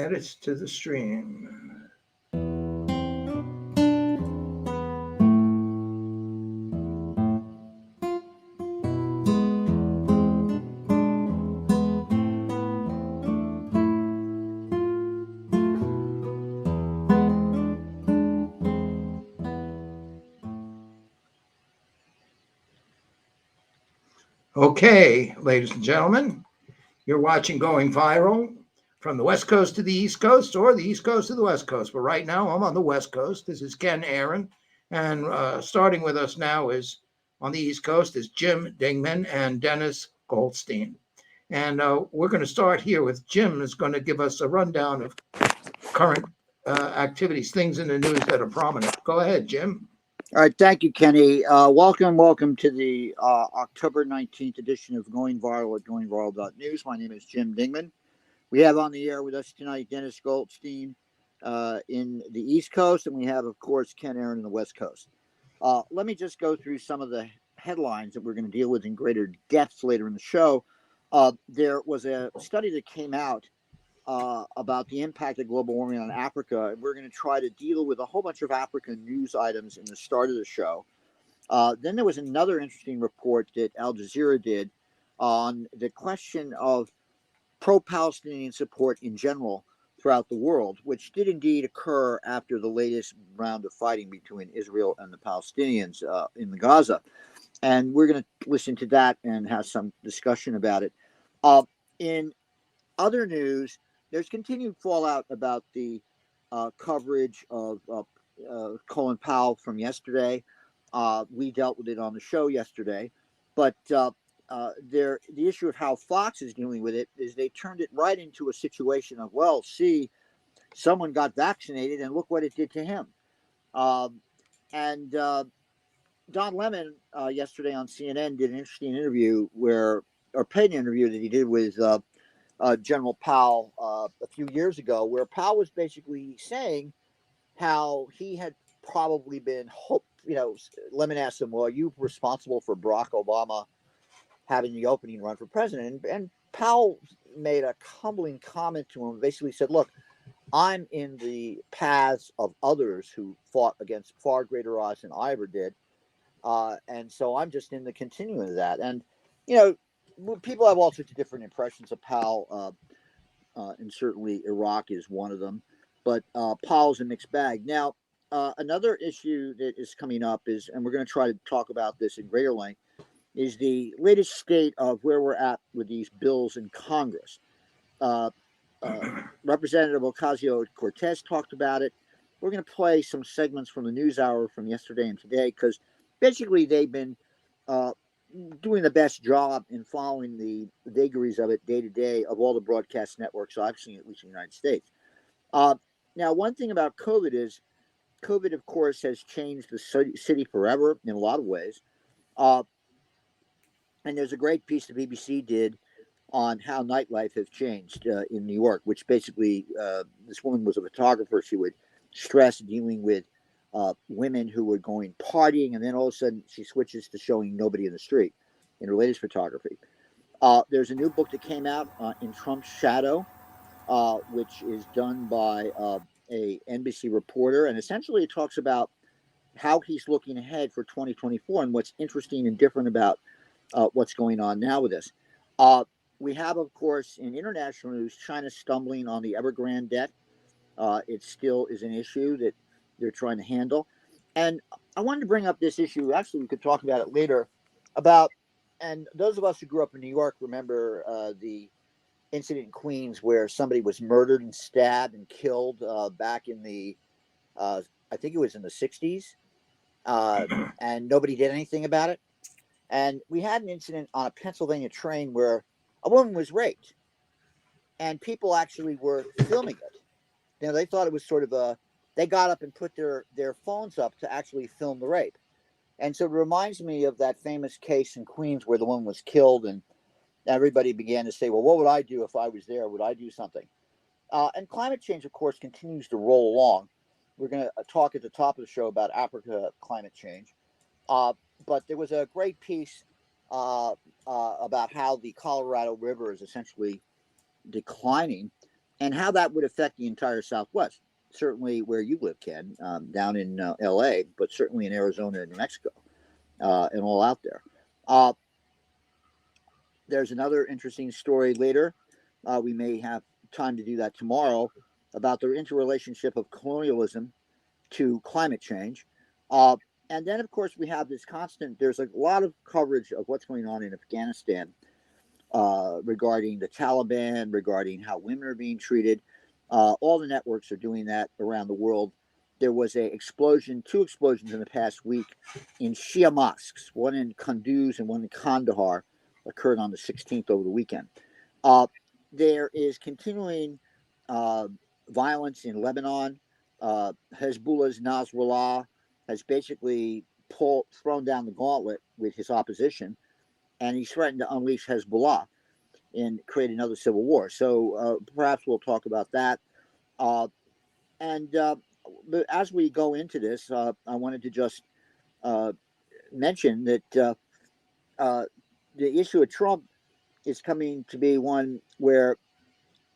edits to the stream. Okay, ladies and gentlemen, you're watching Going Viral from the West Coast to the East Coast or the East Coast to the West Coast. But right now, I'm on the West Coast. This is Ken Aaron. And starting with us now is on the East Coast is Jim Dingeman and Dennis Goldstein. And we're going to start here with Jim is going to give us a rundown of current activities, things in the news that are prominent. Go ahead, Jim. All right, thank you, Kenny. Welcome to the October 19th edition of Going Viral at goingviral.news. My name is Jim Dingeman. We have on the air with us tonight Dennis Goldstein in the East Coast, and we have, of course, Ken Aaron in the West Coast. Let me just go through some of the headlines that we're going to deal with in greater depth later in the show. There was a study that came out about the impact of global warming on Africa. And we're going to try to deal with a whole bunch of African news items in the start of the show. Then there was another interesting report that Al Jazeera did on the question of pro-Palestinian support in general throughout the world, which did indeed occur after the latest round of fighting between Israel and the Palestinians in the Gaza. And we're going to listen to that and have some discussion about it. In other news, there's continued fallout about the coverage of Colin Powell from yesterday. We dealt with it on the show yesterday, but the issue of how Fox is dealing with it is they turned it right into a situation of, well, see, someone got vaccinated and look what it did to him. And Don Lemon yesterday on CNN did an interesting interview paid an interview that he did with General Powell a few years ago, where Powell was basically saying how he had probably been, Lemon asked him, well, are you responsible for Barack Obama having the opening run for president? And Powell made a humbling comment to him, basically said, look, I'm in the paths of others who fought against far greater odds than I ever did. And so I'm just in the continuing of that. And, people have all sorts of different impressions of Powell, and certainly Iraq is one of them. But Powell's a mixed bag. Now, another issue that is coming up is, and we're going to try to talk about this in greater length, is the latest state of where we're at with these bills in Congress. Representative Ocasio-Cortez talked about it. We're going to play some segments from the NewsHour from yesterday and today, because basically they've been doing the best job in following the vagaries of it day to day of all the broadcast networks I've seen, at least in the United States. Now, one thing about COVID is, COVID, of course, has changed the city forever in a lot of ways. And there's a great piece the BBC did on how nightlife has changed in New York, which basically, this woman was a photographer. She would stress dealing with women who were going partying, and then all of a sudden she switches to showing nobody in the street in her latest photography. There's a new book that came out, In Trump's Shadow, which is done by a NBC reporter, and essentially it talks about how he's looking ahead for 2024 and what's interesting and different about what's going on now with this. We have, of course, in international news, China stumbling on the Evergrande debt. It still is an issue that they're trying to handle. And I wanted to bring up this issue. Actually, we could talk about it later and those of us who grew up in New York remember the incident in Queens where somebody was murdered and stabbed and killed back in the, I think it was in the 60s, and nobody did anything about it. And we had an incident on a Pennsylvania train where a woman was raped, and people actually were filming it. They thought it was sort of they got up and put their phones up to actually film the rape. And so it reminds me of that famous case in Queens where the woman was killed, and everybody began to say, well, what would I do if I was there? Would I do something? And climate change, of course, continues to roll along. We're going to talk at the top of the show about Africa climate change. But there was a great piece about how the Colorado River is essentially declining. and how that would affect the entire Southwest. Certainly where you live, Ken, down in L.A., but certainly in Arizona and New Mexico, and all out there. There's another interesting story later. We may have time to do that tomorrow about the interrelationship of colonialism to climate change. And then, of course, we have this constant, there's a lot of coverage of what's going on in Afghanistan regarding the Taliban, regarding how women are being treated. All the networks are doing that around the world. There was two explosions in the past week in Shia mosques, one in Kunduz and one in Kandahar, occurred on the 16th over the weekend. There is continuing violence in Lebanon. Hezbollah's Nasrallah has basically thrown down the gauntlet with his opposition, and he's threatened to unleash Hezbollah and create another civil war. So perhaps we'll talk about that. But as we go into this, I wanted to just mention that the issue of Trump is coming to be one where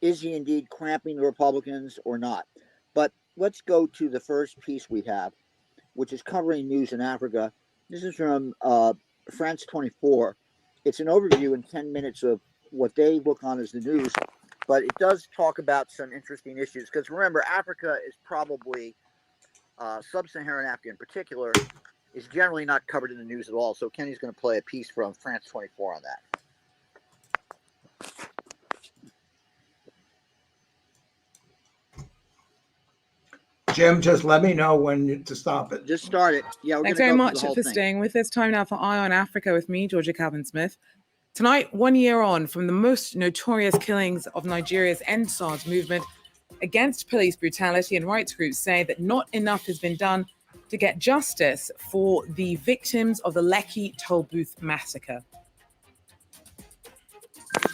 is he indeed cramping the Republicans or not? But let's go to the first piece we have, which is covering news in Africa. This is from France 24. It's an overview in 10 minutes of what they look on as the news, but it does talk about some interesting issues. Because remember, Africa is probably, sub-Saharan Africa in particular, is generally not covered in the news at all. So Kenny's going to play a piece from France 24 on that. Jim, just let me know when to stop it. Just start it. Yeah, we're Thanks going very to go much through the for whole thing. staying with us. Time now for Eye on Africa with me, Georgia Calvin-Smith. Tonight, 1 year on from the most notorious killings of Nigeria's End SARS movement, against police brutality, and rights groups say that not enough has been done to get justice for the victims of the Lekki toll booth massacre.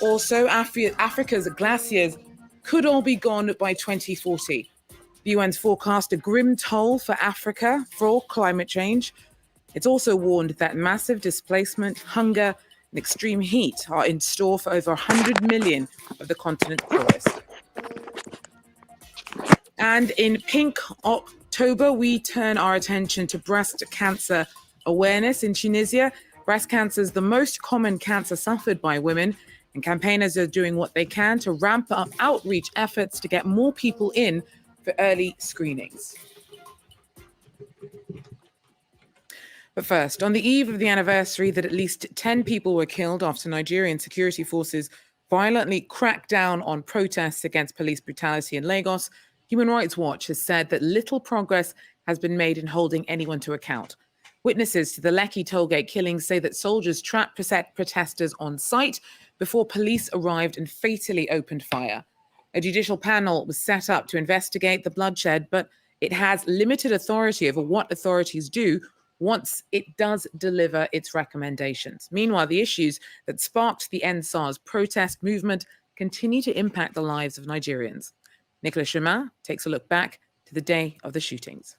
Also, Africa's glaciers could all be gone by 2040. The UN's forecast a grim toll for Africa for climate change. It's also warned that massive displacement, hunger, and extreme heat are in store for over 100 million of the continent's poorest. And in Pink October, we turn our attention to breast cancer awareness in Tunisia. Breast cancer is the most common cancer suffered by women, and campaigners are doing what they can to ramp up outreach efforts to get more people in for early screenings. But first, on the eve of the anniversary that at least 10 people were killed after Nigerian security forces violently cracked down on protests against police brutality in Lagos, Human Rights Watch has said that little progress has been made in holding anyone to account. Witnesses to the Lekki tollgate killings say that soldiers trapped protesters on site before police arrived and fatally opened fire. A judicial panel was set up to investigate the bloodshed, but it has limited authority over what authorities do once it does deliver its recommendations. Meanwhile, the issues that sparked the End SARS protest movement continue to impact the lives of Nigerians. Nicolas Chemin takes a look back to the day of the shootings.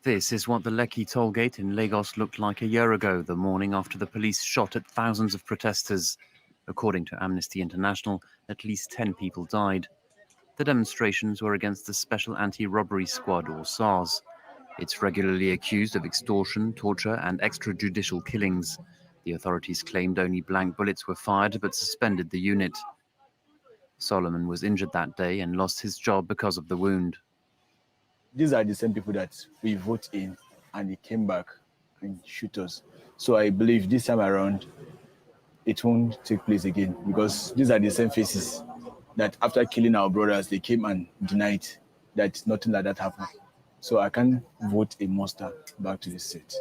This is what the Lekki tollgate in Lagos looked like a year ago, the morning after the police shot at thousands of protesters. According to Amnesty International, at least 10 people died. The demonstrations were against the Special Anti-Robbery Squad, or SARS. It's regularly accused of extortion, torture, and extrajudicial killings. The authorities claimed only blank bullets were fired, but suspended the unit. Solomon was injured that day and lost his job because of the wound. These are the same people that we vote in, and they came back and shoot us. So I believe this time around, it won't take place again, because these are the same faces that after killing our brothers, they came and denied that nothing like that happened. So I can't vote a monster back to the state.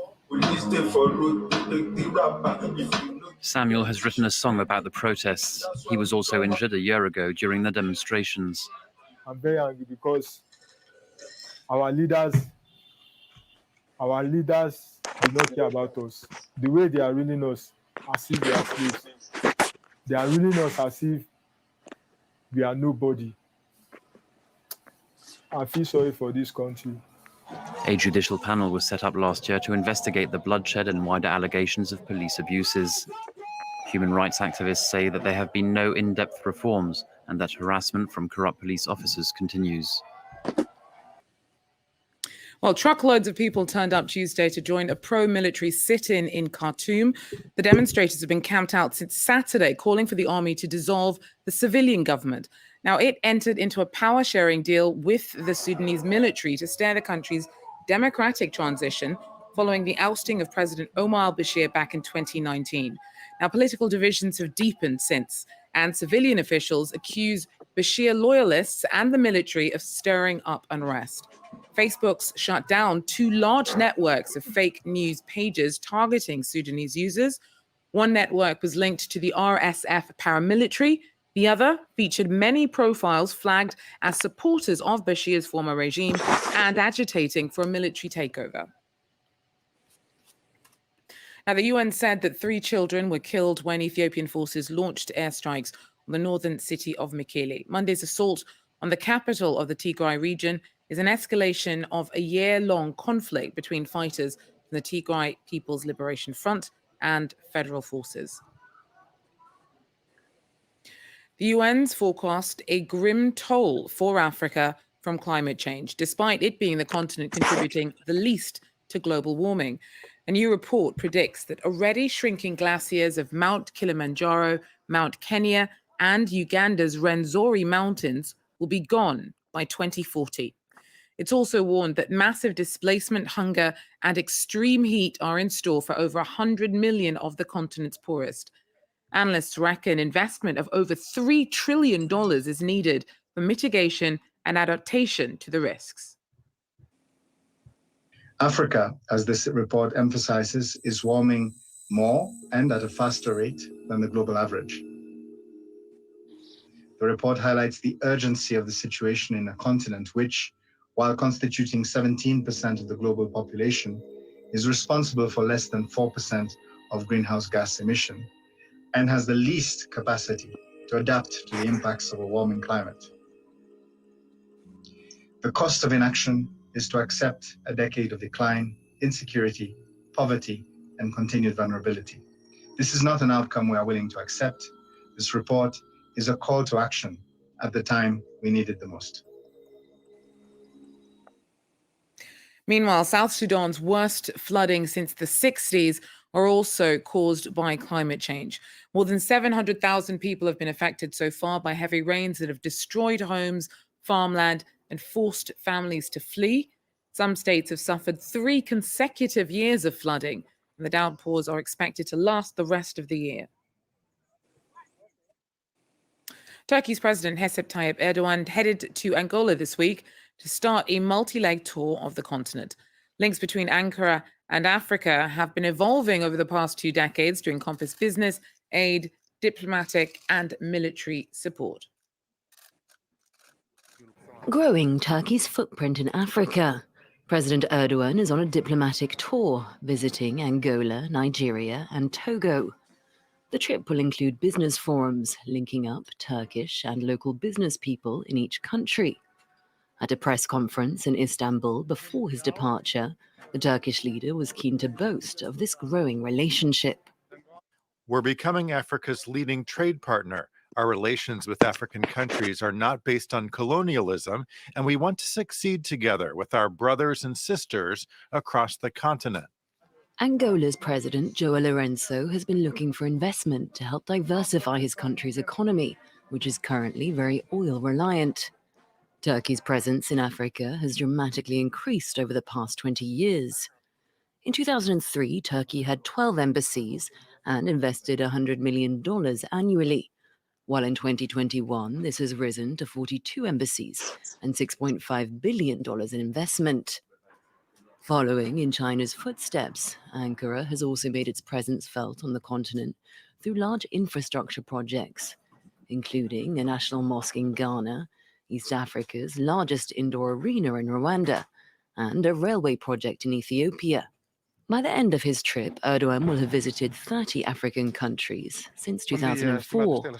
Samuel has written a song about the protests. He was also injured a year ago during the demonstrations. I'm very angry because our leaders do not care about us. The way they are ruling us as if we are slaves. They are ruling us as if we are nobody. I feel sorry for this country. A judicial panel was set up last year to investigate the bloodshed and wider allegations of police abuses. Human rights activists say that there have been no in-depth reforms and that harassment from corrupt police officers continues. Well, truckloads of people turned up Tuesday to join a pro-military sit-in in Khartoum. The demonstrators have been camped out since Saturday, calling for the army to dissolve the civilian government. Now, it entered into a power-sharing deal with the Sudanese military to steer the country's democratic transition following the ousting of President Omar al-Bashir back in 2019. Now, political divisions have deepened since, and civilian officials accuse Bashir loyalists and the military of stirring up unrest. Facebook's shut down 2 large networks of fake news pages targeting Sudanese users. One network was linked to the RSF paramilitary. The other featured many profiles flagged as supporters of Bashir's former regime and agitating for a military takeover. Now, the UN said that 3 children were killed when Ethiopian forces launched airstrikes on the northern city of Mekele. Monday's assault on the capital of the Tigray region is an escalation of a year-long conflict between fighters from the Tigray People's Liberation Front and federal forces. The UN's forecast a grim toll for Africa from climate change, despite it being the continent contributing the least to global warming. A new report predicts that already shrinking glaciers of Mount Kilimanjaro, Mount Kenya, and Uganda's Rwenzori Mountains will be gone by 2040. It's also warned that massive displacement, hunger, and extreme heat are in store for over 100 million of the continent's poorest. Analysts reckon investment of over $3 trillion is needed for mitigation and adaptation to the risks. Africa, as this report emphasizes, is warming more and at a faster rate than the global average. The report highlights the urgency of the situation in a continent which, while constituting 17% of the global population, is responsible for less than 4% of greenhouse gas emission and has the least capacity to adapt to the impacts of a warming climate. The cost of inaction is to accept a decade of decline, insecurity, poverty, and continued vulnerability. This is not an outcome we are willing to accept. This report is a call to action at the time we need it the most. Meanwhile, South Sudan's worst flooding since the 60s are also caused by climate change. More than 700,000 people have been affected so far by heavy rains that have destroyed homes, farmland, and forced families to flee. Some states have suffered 3 consecutive years of flooding, and the downpours are expected to last the rest of the year. Turkey's President Recep Tayyip Erdogan headed to Angola this week to start a multi-leg tour of the continent. Links between Ankara and Africa have been evolving over the past 2 decades to encompass business, aid, diplomatic, and military support. Growing Turkey's footprint in Africa. President Erdogan is on a diplomatic tour, visiting Angola, Nigeria, and Togo. The trip will include business forums linking up Turkish and local business people in each country. At a press conference in Istanbul before his departure, the Turkish leader was keen to boast of this growing relationship. We're becoming Africa's leading trade partner. Our relations with African countries are not based on colonialism, and we want to succeed together with our brothers and sisters across the continent. Angola's president, João Lourenço, has been looking for investment to help diversify his country's economy, which is currently very oil-reliant. Turkey's presence in Africa has dramatically increased over the past 20 years. In 2003, Turkey had 12 embassies and invested $100 million annually, while in 2021, this has risen to 42 embassies and $6.5 billion in investment. Following in China's footsteps, Ankara has also made its presence felt on the continent through large infrastructure projects, including a national mosque in Ghana, East Africa's largest indoor arena in Rwanda, and a railway project in Ethiopia. By the end of his trip, Erdogan will have visited 30 African countries since 2004.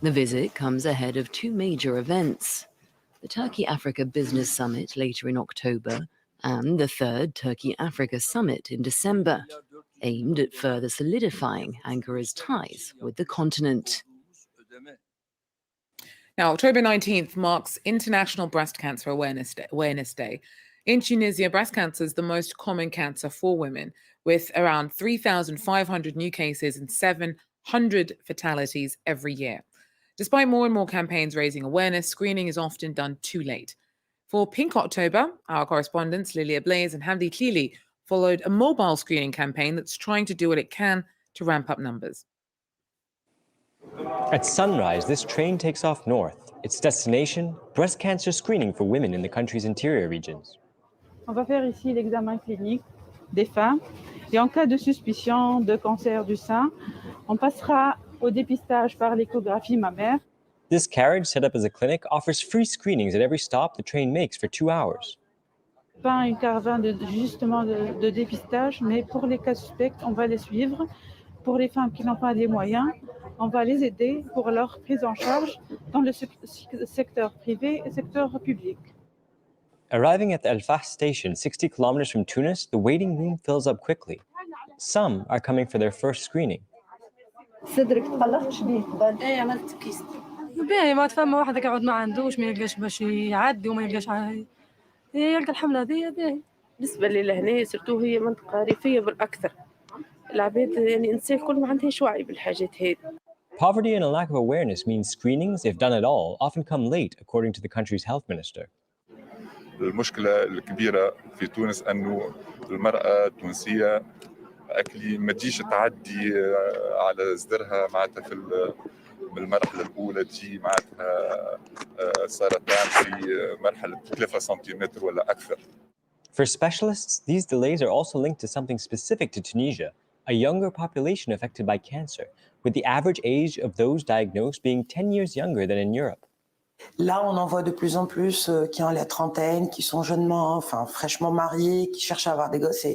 The visit comes ahead of 2 major events: the Turkey-Africa Business Summit later in October and the 3rd Turkey-Africa Summit in December, aimed at further solidifying Ankara's ties with the continent. Now, October 19th marks International Breast Cancer Awareness Day. In Tunisia, breast cancer is the most common cancer for women, with around 3,500 new cases and 700 fatalities every year. Despite more and more campaigns raising awareness, screening is often done too late. For Pink October, our correspondents Lilia Blaze and Hamdi Tlili followed a mobile screening campaign that's trying to do what it can to ramp up numbers. At sunrise, this train takes off north. Its destination, breast cancer screening for women in the country's interior regions. On va faire ici l'examen clinique des femmes et en cas de suspicion de cancer du sein, on passera au dépistage par l'échographie mammaire. This carriage, set up as a clinic, offers free screenings at every stop the train makes for 2 hours. Pas une caravane de dépistage, mais pour les cas suspects, on va les suivre. Pour les femmes qui n'ont pas les moyens, on va les aider pour leur prise en charge dans le secteur privé et secteur public. Arriving at the El Fah station, 60 kilometers from Tunis, the waiting room fills up quickly. Some are coming for their first screening. صدرك تقلق شبيه؟ ايه عملت كيست. باهي ما تفهم واحد يقعد ما عندوش ما يلقاش باش يعدي وما يلقاش يلقى الحملة هذه باهي. بالنسبة لي لهنا سيرتو هي منطقة ريفية بالأكثر. العباد يعني الإنسان كل ما عندهاش وعي بالحاجات هذه. Poverty and a lack of awareness means screenings, if done at all, often come late, according to the country's health minister. المشكلة الكبيرة في تونس أنه المرأة التونسية أكلي ما تجيش تعدي على صدرها معناتها في بالمرحلة الأولى تجي معناتها سرطان في مرحلة 3 سنتيمتر ولا أكثر. For specialists, these delays are also linked to something specific to Tunisia, a younger population affected by cancer, with the average age of those diagnosed being 10 years younger than in Europe. Là, on en voit de plus en plus qui ont la trentaine, qui sont fraîchement mariés, qui cherchent à avoir des gosses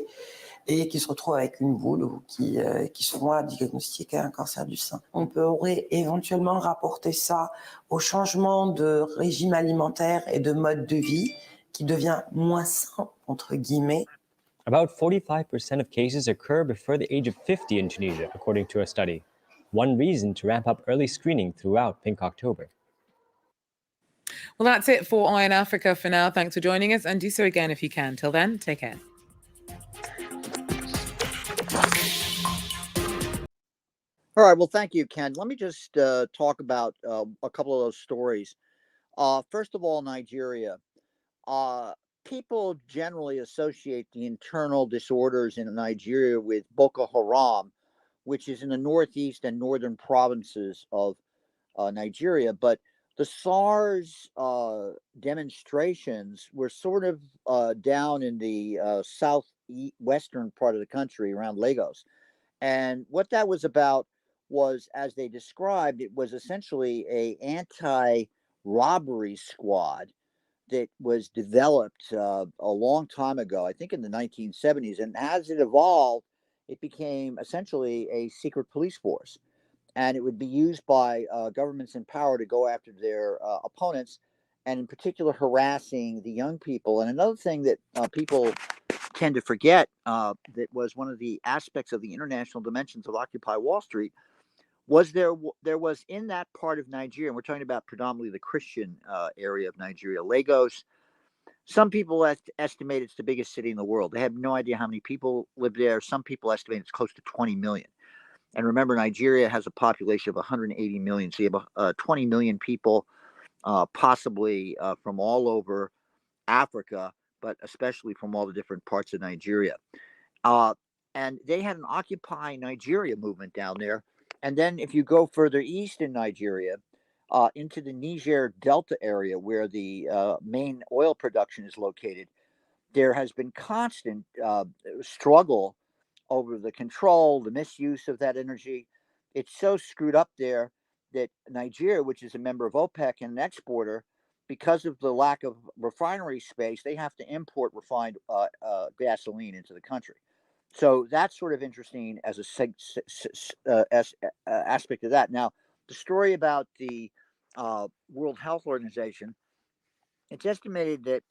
et qui se retrouvent avec une boule ou qui se font diagnostiquer un cancer du sein. On pourrait éventuellement rapporter ça au changement de régime alimentaire et de mode de vie qui devient moins sain, entre guillemets. About 45% of cases occur before the age of 50 in Tunisia, according to a study. One reason to ramp up early screening throughout Pink October. Well, that's it for Eye on Africa for now. Thanks for joining us, and do so again if you can. Till then, take care. All right. Well, thank you, Ken. Let me just talk about a couple of those stories. First of all, Nigeria. People generally associate the internal disorders in Nigeria with Boko Haram, which is in the northeast and northern provinces of Nigeria. But the SARS demonstrations were sort of down in the southwestern part of the country around Lagos. And what that was about was, as they described, it was essentially an anti-robbery squad that was developed a long time ago, I think in the 1970s. And as it evolved, it became essentially a secret police force. And it would be used by governments in power to go after their opponents, and in particular harassing the young people. And another thing that people tend to forget that was one of the aspects of the international dimensions of Occupy Wall Street was there was in that part of Nigeria, and we're talking about predominantly the Christian area of Nigeria, Lagos. Some people estimate it's the biggest city in the world. They have no idea how many people live there. Some people estimate it's close to 20 million. And remember, Nigeria has a population of 180 million. So you have 20 million people, possibly from all over Africa, but especially from all the different parts of Nigeria. And they had an Occupy Nigeria movement down there. And then if you go further east in Nigeria, into the Niger Delta area where the main oil production is located, there has been constant struggle over the control, the misuse of that energy. It's so screwed up there that Nigeria, which is a member of OPEC and an exporter, because of the lack of refinery space, they have to import refined gasoline into the country. So that's sort of interesting as a aspect of that. Now, the story about the World Health Organization, it's estimated that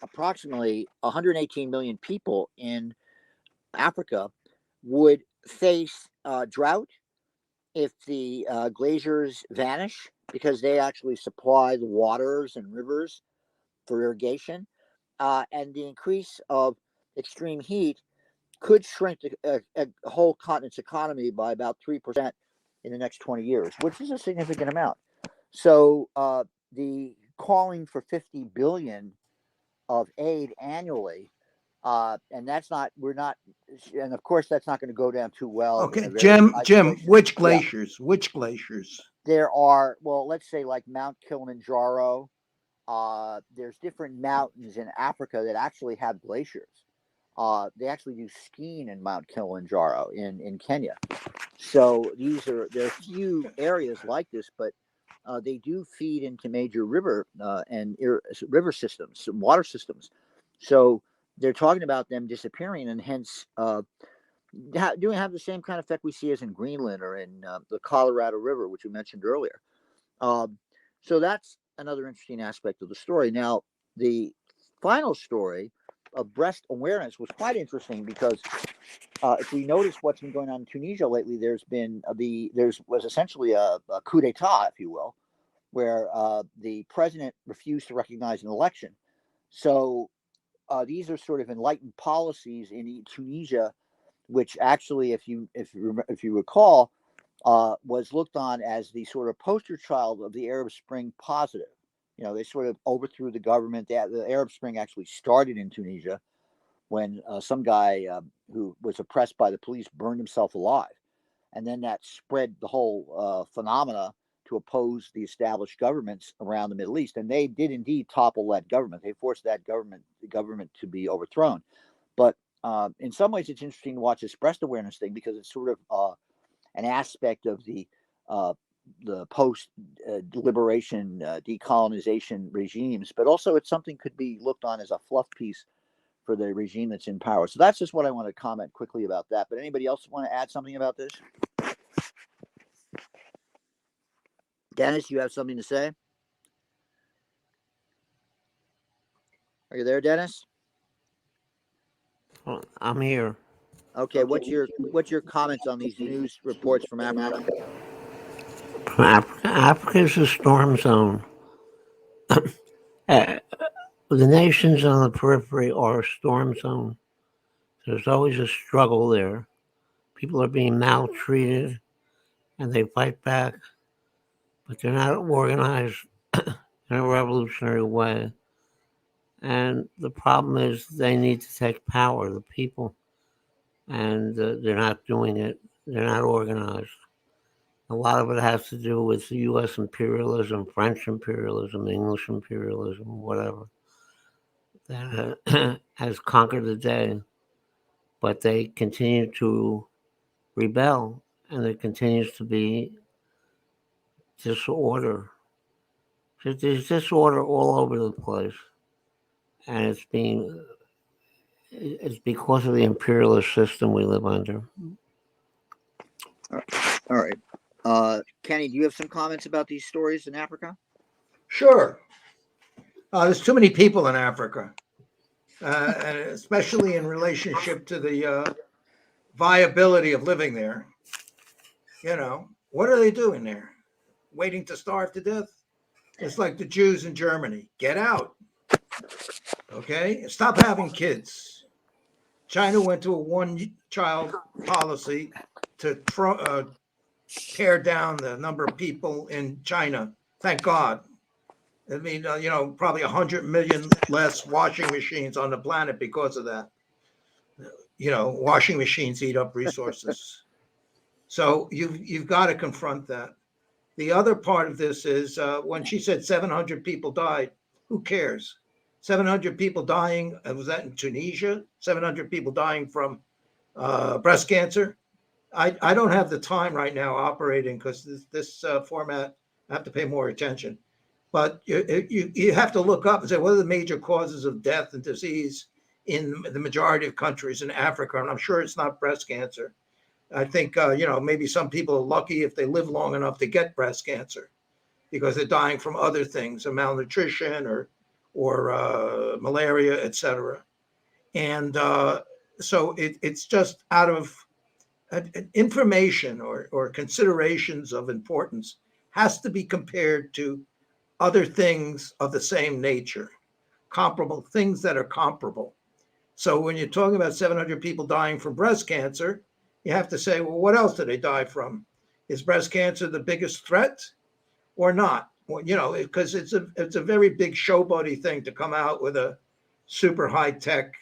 approximately 118 million people in Africa would face drought, if the glaciers vanish, because they actually supply the waters and rivers for irrigation, and the increase of extreme heat could shrink a whole continent's economy by about 3% in the next 20 years, which is a significant amount. So the calling for 50 billion of aid annually, and that's not, we're not, and of course that's not going to go down too well. Okay, Jim, which glaciers? Yeah. Which glaciers? There are, well, let's say like Mount Kilimanjaro. There's different mountains in Africa that actually have glaciers. They actually do skiing in Mount Kilimanjaro in Kenya. So there are few areas like this, but they do feed into major river river systems, water systems. So they're talking about them disappearing, and hence have the same kind of effect we see as in Greenland or in the Colorado River, which we mentioned earlier. So that's another interesting aspect of the story. Now, the final story of breast awareness was quite interesting because if we notice what's been going on in Tunisia lately, there's been was essentially a coup d'etat, if you will, where the president refused to recognize an election. So these are sort of enlightened policies in Tunisia, which actually, if you recall, was looked on as the sort of poster child of the Arab Spring positive. You know, they sort of overthrew the government. The Arab Spring actually started in Tunisia when some guy who was oppressed by the police burned himself alive. And then that spread the whole phenomena to oppose the established governments around the Middle East. And they did indeed topple that government. They forced the government to be overthrown. But in some ways, it's interesting to watch this breast awareness thing because it's sort of an aspect of the post liberation decolonization regimes, but also it's something could be looked on as a fluff piece for the regime that's in power. So that's just what I want to comment quickly about that. But anybody else want to add something about this? Dennis, you have something to say? Are you there, Dennis? Well, I'm here. Okay, what's your comments on these news reports from Africa? From Africa, Africa is a storm zone. The nations on the periphery are a storm zone. There's always a struggle there. People are being maltreated, and they fight back, but they're not organized in a revolutionary way. And the problem is they need to take power, the people, and they're not doing it. They're not organized. A lot of it has to do with U.S. imperialism, French imperialism, English imperialism, whatever, that has conquered the day. But they continue to rebel, and there continues to be disorder. There's disorder all over the place, and it's because of the imperialist system we live under. All right. Kenny, do you have some comments about these stories in Africa? Sure. There's too many people in Africa, and especially in relationship to the viability of living there. You know, what are they doing there? Waiting to starve to death? It's like the Jews in Germany. Get out. Okay? Stop having kids. China went to a one-child policy to pare down the number of people in China. Thank God. I mean, probably 100 million less washing machines on the planet because of that. Washing machines eat up resources. So you've got to confront that. The other part of this is when she said 700 people died, who cares? 700 people dying, was that in Tunisia? 700 people dying from breast cancer? I don't have the time right now operating because this format, I have to pay more attention. But you have to look up and say, what are the major causes of death and disease in the majority of countries in Africa? And I'm sure it's not breast cancer. I think, maybe some people are lucky if they live long enough to get breast cancer because they're dying from other things, malnutrition or malaria, et cetera. And so it's just out of information or considerations of importance has to be compared to other things of the same nature, comparable things that are comparable. So when you're talking about 700 people dying from breast cancer, you have to say, well, what else did they die from? Is breast cancer the biggest threat or not? Well, because it's a very big showboaty thing to come out with a super high tech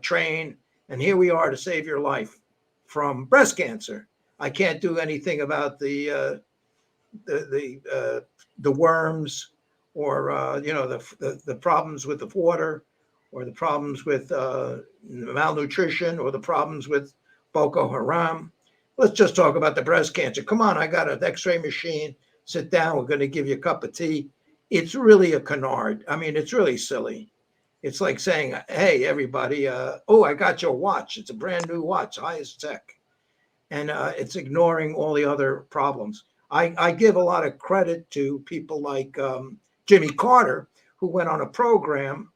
train, and here we are to save your life from breast cancer. I can't do anything about the worms, or the problems with the water, or the problems with malnutrition, or the problems with Boko Haram. Let's just talk about the breast cancer. Come on, I got an X-ray machine. Sit down. We're going to give you a cup of tea. It's really a canard. I mean, it's really silly. It's like saying, hey, everybody, I got your watch. It's a brand new watch, highest tech. And it's ignoring all the other problems. I give a lot of credit to people like Jimmy Carter, who went on a program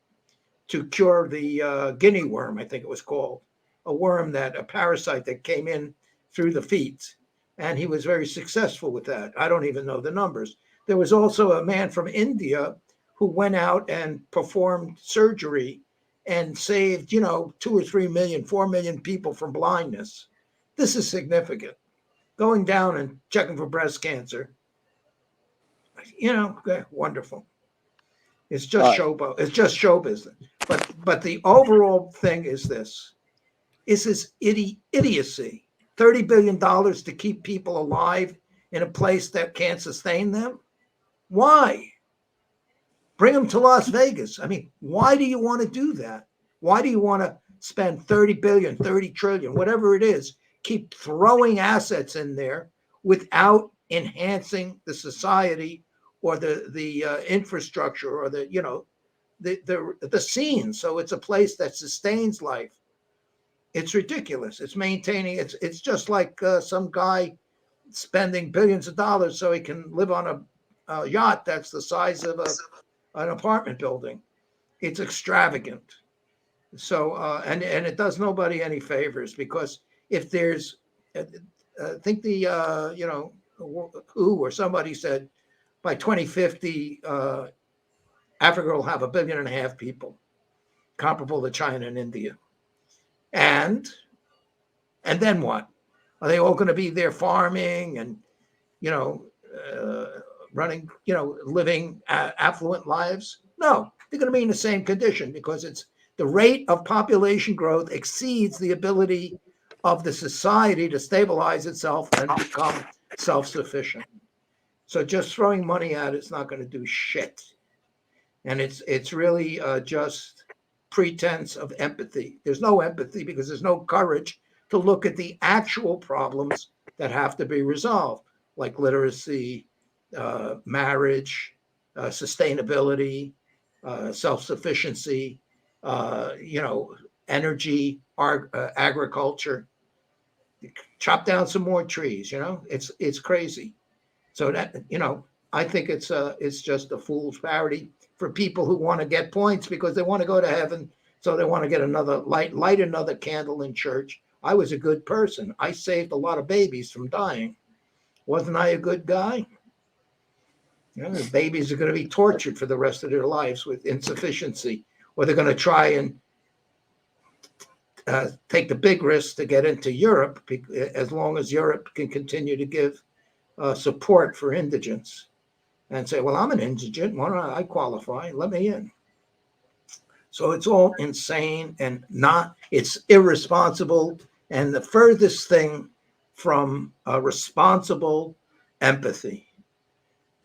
to cure the guinea worm, I think it was called, a parasite that came in through the feet. And he was very successful with that. I don't even know the numbers. There was also a man from India who went out and performed surgery and saved, 2 or 3 million, 4 million people from blindness. This is significant. Going down and checking for breast cancer, wonderful. It's just It's just show business. But the overall thing is this: idiocy. $30 billion to keep people alive in a place that can't sustain them. Why? Bring them to Las Vegas. I mean, why do you want to do that? Why do you want to spend 30 billion, 30 trillion, whatever it is, keep throwing assets in there without enhancing the society or the infrastructure or the scene, so it's a place that sustains life? It's ridiculous. It's maintaining. It's just like some guy spending billions of dollars so he can live on a yacht that's the size of an apartment building. It's extravagant. So and it does nobody any favors, because if there's, I think who or somebody said by 2050 Africa will have 1.5 billion people, comparable to China and India. And then what? Are they all going to be there farming and running, living affluent lives? No, they're going to be in the same condition, because it's the rate of population growth exceeds the ability of the society to stabilize itself and become self-sufficient. So just throwing money at it's not going to do shit. And it's really just pretense of empathy. There's no empathy because there's no courage to look at the actual problems that have to be resolved, like literacy, marriage, sustainability, self-sufficiency, energy, agriculture. Chop down some more trees. It's crazy. So that I think it's just a fool's parody for people who want to get points because they want to go to heaven. So they want to get another light another candle in church. I was a good person. I saved a lot of babies from dying. Wasn't I a good guy? The babies are going to be tortured for the rest of their lives with insufficiency, or they're going to try and take the big risk to get into Europe, as long as Europe can continue to give support for indigents and say, well, I'm an indigent. Why don't I qualify? Let me in. So it's all insane and it's irresponsible, and the furthest thing from responsible empathy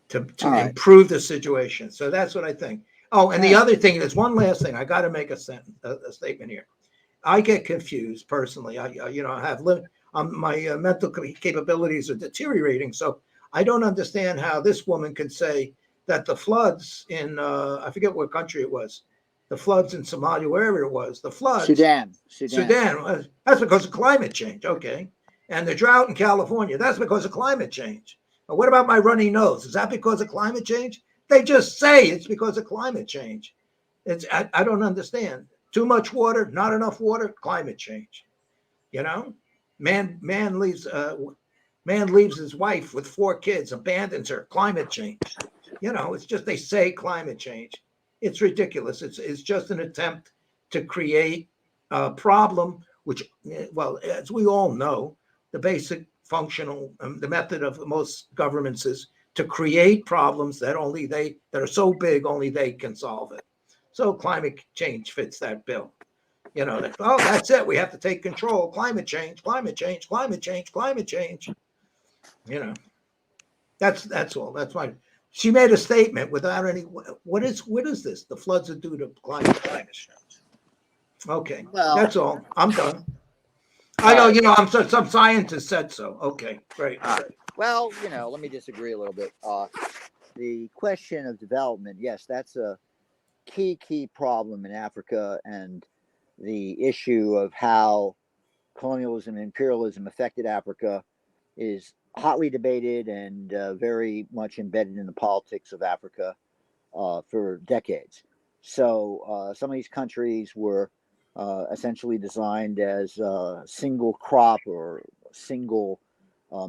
to improve the situation. So that's what I think. Oh, and the other thing, there's one last thing. I got to make a statement here. I get confused personally. I have lived. My mental capabilities are deteriorating, so I don't understand how this woman can say that the floods in I forget what country it was, the floods in Somalia, wherever it was, the floods. Sudan. That's because of climate change. Okay. And the drought in California, that's because of climate change. But what about my runny nose? Is that because of climate change? They just say it's because of climate change. I don't understand. Too much water, not enough water, climate change. Man leaves his wife with 4 kids, abandons her. Climate change. It's just they say climate change. It's ridiculous. It's just an attempt to create a problem, which, well, as we all know, the basic functional, the method of most governments is to create problems that are so big only they can solve it. So climate change fits that bill. That's it. We have to take control. Climate change, climate change, climate change, climate change. That's all. That's why she made a statement without any. What is this? The floods are due to climate change. Okay, Well, that's all. I'm done. I know. Some scientist said so. Okay, great. Well, let me disagree a little bit. The question of development, yes, that's a key problem in Africa, and the issue of how colonialism and imperialism affected Africa is hotly debated and very much embedded in the politics of Africa for decades. So some of these countries were essentially designed as single crop or single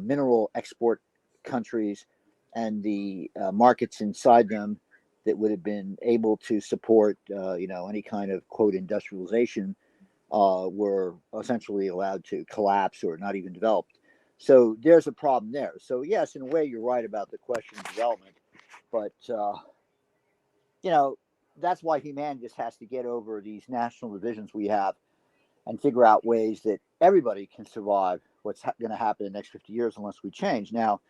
mineral export countries, and the markets inside them that would have been able to support any kind of quote industrialization were essentially allowed to collapse or not even developed. So there's a problem there. So yes, in a way, you're right about the question of development, but that's why humanity just has to get over these national divisions we have and figure out ways that everybody can survive what's going to happen in the next 50 years unless we change. Now,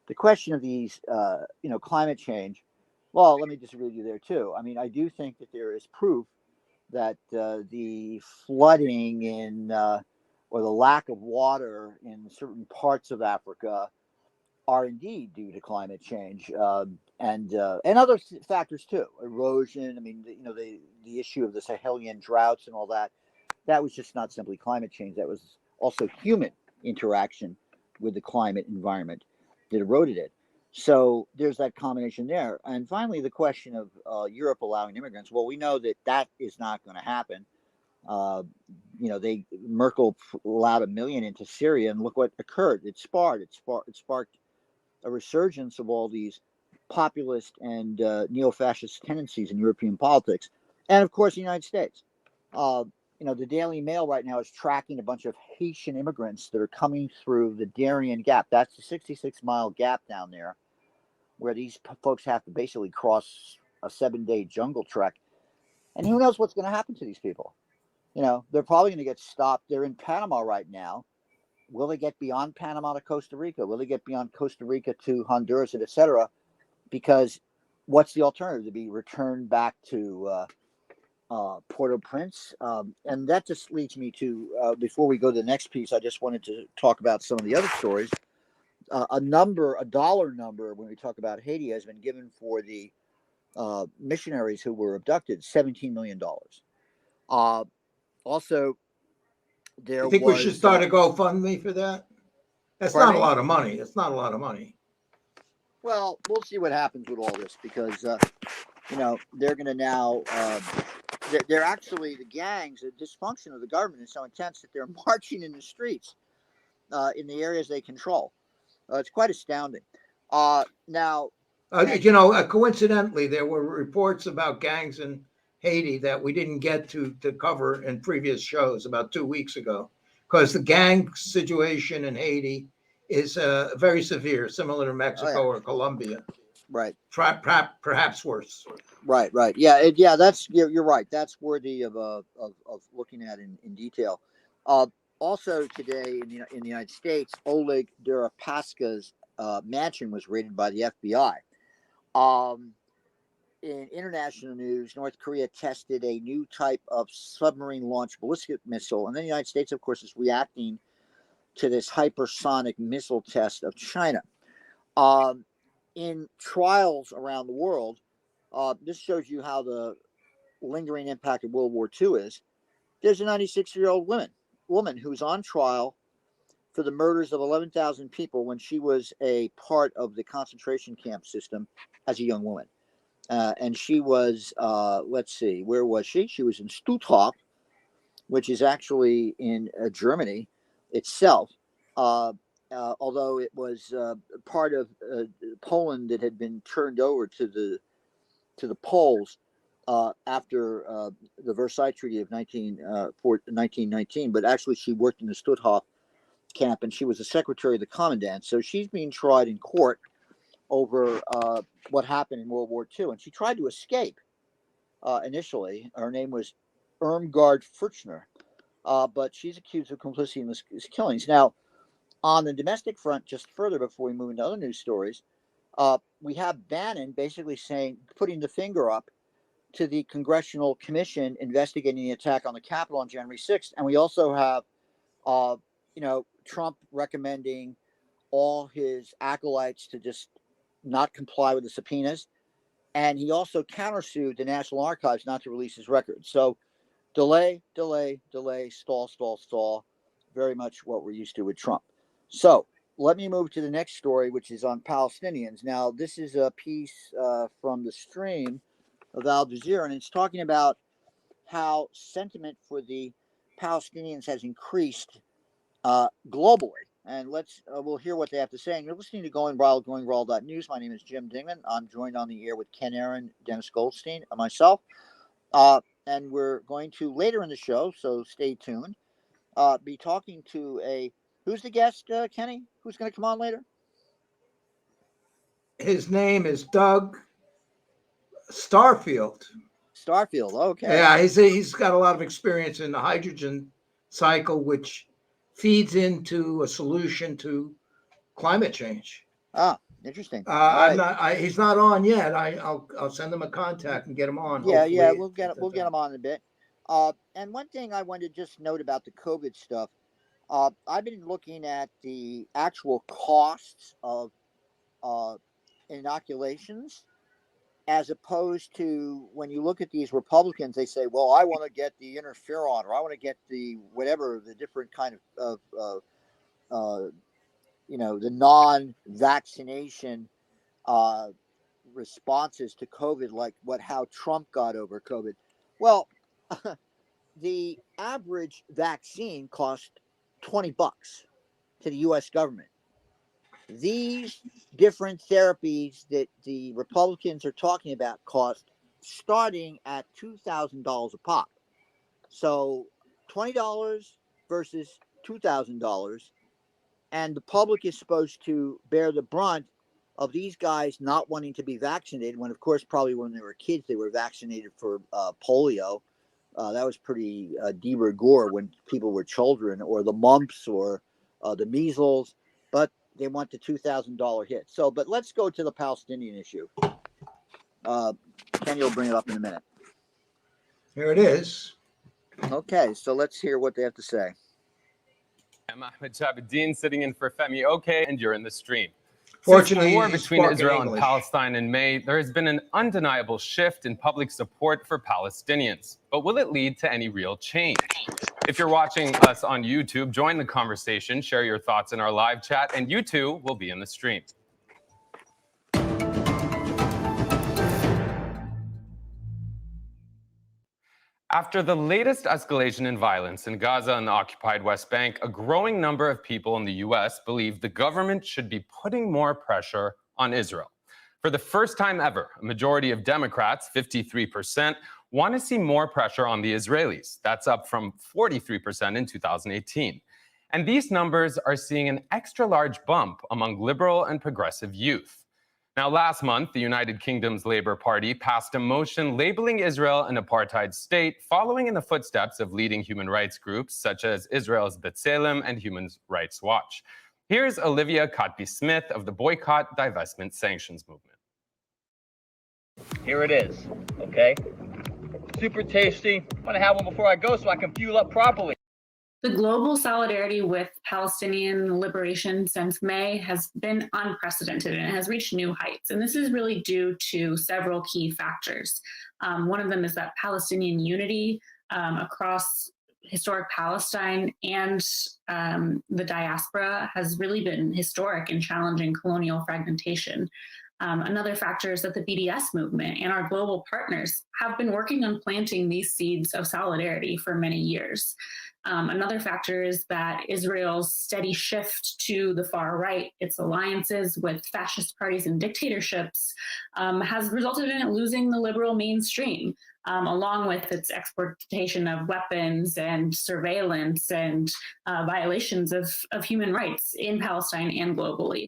the question of these, climate change, well, let me disagree with you there too. I mean, I do think that there is proof that the flooding or the lack of water in certain parts of Africa are indeed due to climate change and other factors too, erosion. I mean, the issue of the Sahelian droughts and all that. That was just not simply climate change. That was also human interaction with the climate environment that eroded it. So there's that combination there. And finally, the question of Europe allowing immigrants. Well, we know that is not going to happen. Merkel allowed 1 million into Syria, and look what occurred. It sparked a resurgence of all these populist and neo-fascist tendencies in European politics, and of course, the United States. The Daily Mail right now is tracking a bunch of Haitian immigrants that are coming through the Darien Gap. That's the 66-mile gap down there, where these folks have to basically cross a 7-day jungle trek. And who knows what's going to happen to these people? They're probably going to get stopped. They're in Panama right now. Will they get beyond Panama to Costa Rica? Will they get beyond Costa Rica to Honduras, et cetera? Because what's the alternative? To be returned back to Port-au-Prince? And that just leads me to, before we go to the next piece, I just wanted to talk about some of the other stories. A dollar number, when we talk about Haiti, has been given for the missionaries who were abducted, $17 million. Also, I think we should start a GoFundMe for that. That's not a lot of money. It's not a lot of money. Well, we'll see what happens with all this because, they're going to now, they're actually, the gangs, the dysfunction of the government is so intense that they're marching in the streets in the areas they control. It's quite astounding. Coincidentally, there were reports about gangs in Haiti that we didn't get to cover in previous shows about 2 weeks ago, because the gang situation in Haiti is very severe, similar to Mexico or Colombia. Right. Perhaps worse. Right. Yeah. That's you're right. That's worthy of looking at in detail. Also today in the United States, Oleg Deripaska's mansion was raided by the FBI. In international news, North Korea tested a new type of submarine-launched ballistic missile, and then the United States, of course, is reacting to this hypersonic missile test of China. In trials around the world, this shows you how the lingering impact of World War II is. There's a 96-year-old woman who's on trial for the murders of 11,000 people when she was a part of the concentration camp system as a young woman. And she was, let's see, where was she? She was in Stuttgart, which is actually in Germany. itself, although it was part of Poland that had been turned over to the Poles after the Versailles Treaty of 1919. But actually, she worked in the Stutthof camp, and she was the secretary of the commandant. So she's being tried in court over what happened in World War II, and she tried to escape initially. Her name was Irmgard Furchner, but she's accused of complicity in these killings. Now, on the domestic front, just further before we move into other news stories, we have Bannon basically putting the finger up to the Congressional Commission investigating the attack on the Capitol on January 6th. And we also have, Trump recommending all his acolytes to just not comply with the subpoenas. And he also countersued the National Archives not to release his records. So delay, stall. Very much what we're used to with Trump. So let me move to the next story, which is on Palestinians. Now, this is a piece from the stream of Al Jazeera, and it's talking about how sentiment for the Palestinians has increased globally. And we'll hear what they have to say. And you're listening to Going Viral, GoingViral.news. My name is Jim Dingeman. I'm joined on the air with Ken Aaron, Dennis Goldstein, and myself. And we're going to, later in the show, so stay tuned, be talking to who's the guest, Kenny? Who's going to come on later? His name is Doug Starfield. Okay. Yeah, he's got a lot of experience in the hydrogen cycle, which feeds into a solution to climate change. Interesting. He's not on yet. I'll send him a contact and get him on. Yeah, we'll get him on in a bit. And one thing I wanted to just note about the COVID stuff, I've been looking at the actual costs of inoculations, as opposed to when you look at these Republicans, they say, well, I want to get the interferon, or I want to get the whatever, the different kind of the non-vaccination responses to COVID, like how Trump got over COVID. Well, the average vaccine cost $20 to the U.S. government. These different therapies that the Republicans are talking about cost starting at $2,000 a pop. So $20 versus $2,000. And the public is supposed to bear the brunt of these guys not wanting to be vaccinated, when, of course, probably when they were kids, they were vaccinated for polio. That was pretty de rigueur when people were children, or the mumps, or the measles. But they want the $2,000 hit. So, but let's go to the Palestinian issue. Kenny will bring it up in a minute. Here it is. Okay, so let's hear what they have to say. I'm Ahmed Shahabuddin, sitting in for Femi Oke, and you're in the stream. Fortunately, since the war between Israel and Palestine in May, there has been an undeniable shift in public support for Palestinians. But will it lead to any real change? If you're watching us on YouTube, join the conversation, share your thoughts in our live chat, and you too will be in the stream. After the latest escalation in violence in Gaza and the occupied West Bank, a growing number of people in the U.S. believe the government should be putting more pressure on Israel. For the first time ever, a majority of Democrats, 53%, want to see more pressure on the Israelis. That's up from 43% in 2018. And these numbers are seeing an extra large bump among liberal and progressive youth. Now, last month, the United Kingdom's Labour Party passed a motion labeling Israel an apartheid state, following in the footsteps of leading human rights groups such as Israel's B'Tselem and Human Rights Watch. Here's Olivia Cotby-Smith of the Boycott, Divestment, Sanctions Movement. Here it is, okay? Super tasty. I'm gonna have one before I go so I can fuel up properly. The global solidarity with Palestinian liberation since May has been unprecedented, and it has reached new heights. And this is really due to several key factors. One of them is that Palestinian unity across historic Palestine and the diaspora has really been historic in challenging colonial fragmentation. Another factor is that the BDS movement and our global partners have been working on planting these seeds of solidarity for many years. Another factor is that Israel's steady shift to the far right, its alliances with fascist parties and dictatorships, has resulted in it losing the liberal mainstream, along with its exportation of weapons and surveillance and violations of human rights in Palestine and globally.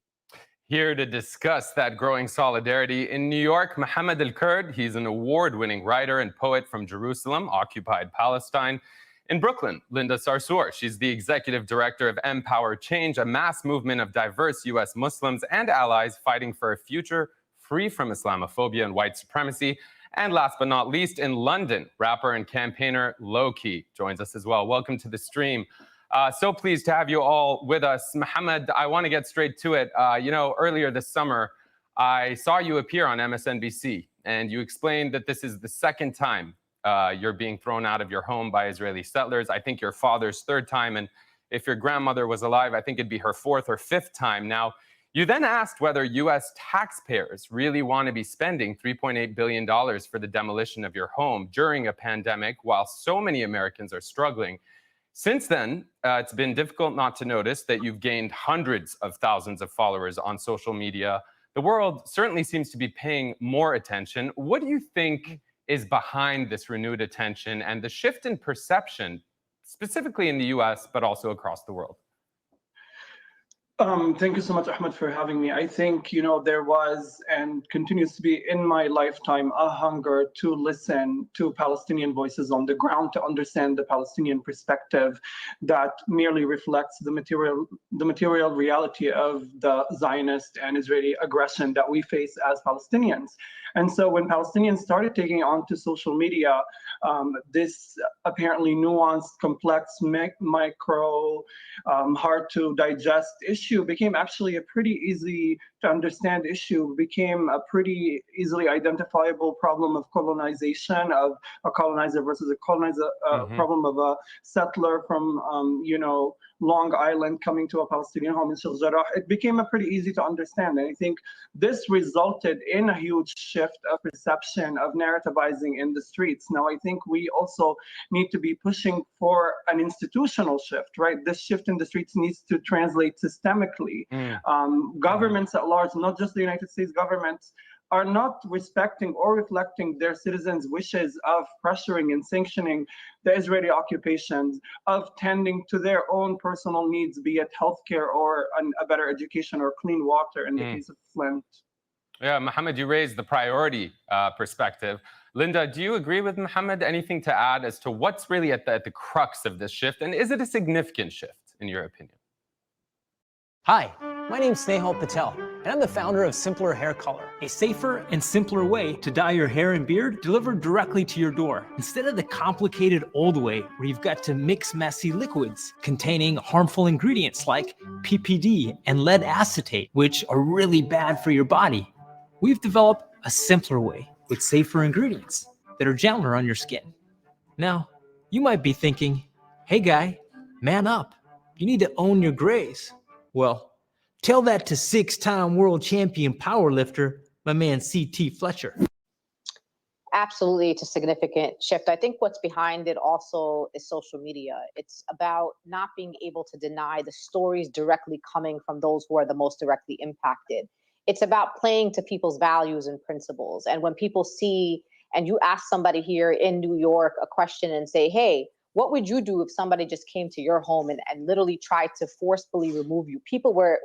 Here to discuss that growing solidarity in New York, Mohammed El-Kurd. He's an award-winning writer and poet from Jerusalem, occupied Palestine. In Brooklyn, Linda Sarsour. She's the executive director of Empower Change, a mass movement of diverse U.S. Muslims and allies fighting for a future free from Islamophobia and white supremacy. And last but not least, in London, rapper and campaigner Low-Key joins us as well. Welcome to the stream. So pleased to have you all with us. Mohammed, I want to get straight to it. Earlier this summer, I saw you appear on MSNBC, and you explained that this is the second time you're being thrown out of your home by Israeli settlers. I think your father's third time, and if your grandmother was alive, I think it'd be her fourth or fifth time. Now, you then asked whether U.S. taxpayers really want to be spending $3.8 billion for the demolition of your home during a pandemic while so many Americans are struggling. Since then, it's been difficult not to notice that you've gained hundreds of thousands of followers on social media. The world certainly seems to be paying more attention. What do you think is behind this renewed attention and the shift in perception, specifically in the US, but also across the world? Thank you so much, Ahmed, for having me. I think, there was and continues to be in my lifetime a hunger to listen to Palestinian voices on the ground, to understand the Palestinian perspective that merely reflects the material reality of the Zionist and Israeli aggression that we face as Palestinians. And so when Palestinians started taking on to social media, this apparently nuanced, complex, micro, hard to digest issue became actually a pretty easy to understand issue, became a pretty easily identifiable problem of colonization, of a colonizer versus a colonizer, problem of a settler from, Long Island coming to a Palestinian home in Sheikh Jarrah. It became a pretty easy to understand. And I think this resulted in a huge shift of perception of narrativizing in the streets. Now, I think we also need to be pushing for an institutional shift, right? This shift in the streets needs to translate systemically. Governments at large, not just the United States government, are not respecting or reflecting their citizens' wishes of pressuring and sanctioning the Israeli occupations, of tending to their own personal needs, be it healthcare or a better education or clean water in the case of Flint. Yeah, Mohammed, you raised the priority perspective. Linda, do you agree with Mohammed? Anything to add as to what's really at the crux of this shift? And is it a significant shift, in your opinion? Hi, my name's Snehal Patel, and I'm the founder of Simpler Hair Color, a safer and simpler way to dye your hair and beard delivered directly to your door, instead of the complicated old way where you've got to mix messy liquids containing harmful ingredients like PPD and lead acetate, which are really bad for your body. We've developed a simpler way with safer ingredients that are gentler on your skin. Now, you might be thinking, hey guy, man up. You need to own your grays. Well, tell that to 6-time world champion powerlifter, my man C.T. Fletcher. Absolutely, it's a significant shift. I think what's behind it also is social media. It's about not being able to deny the stories directly coming from those who are the most directly impacted. It's about playing to people's values and principles. And when people see, and you ask somebody here in New York a question and say, hey, what would you do if somebody just came to your home and literally tried to forcefully remove you? People were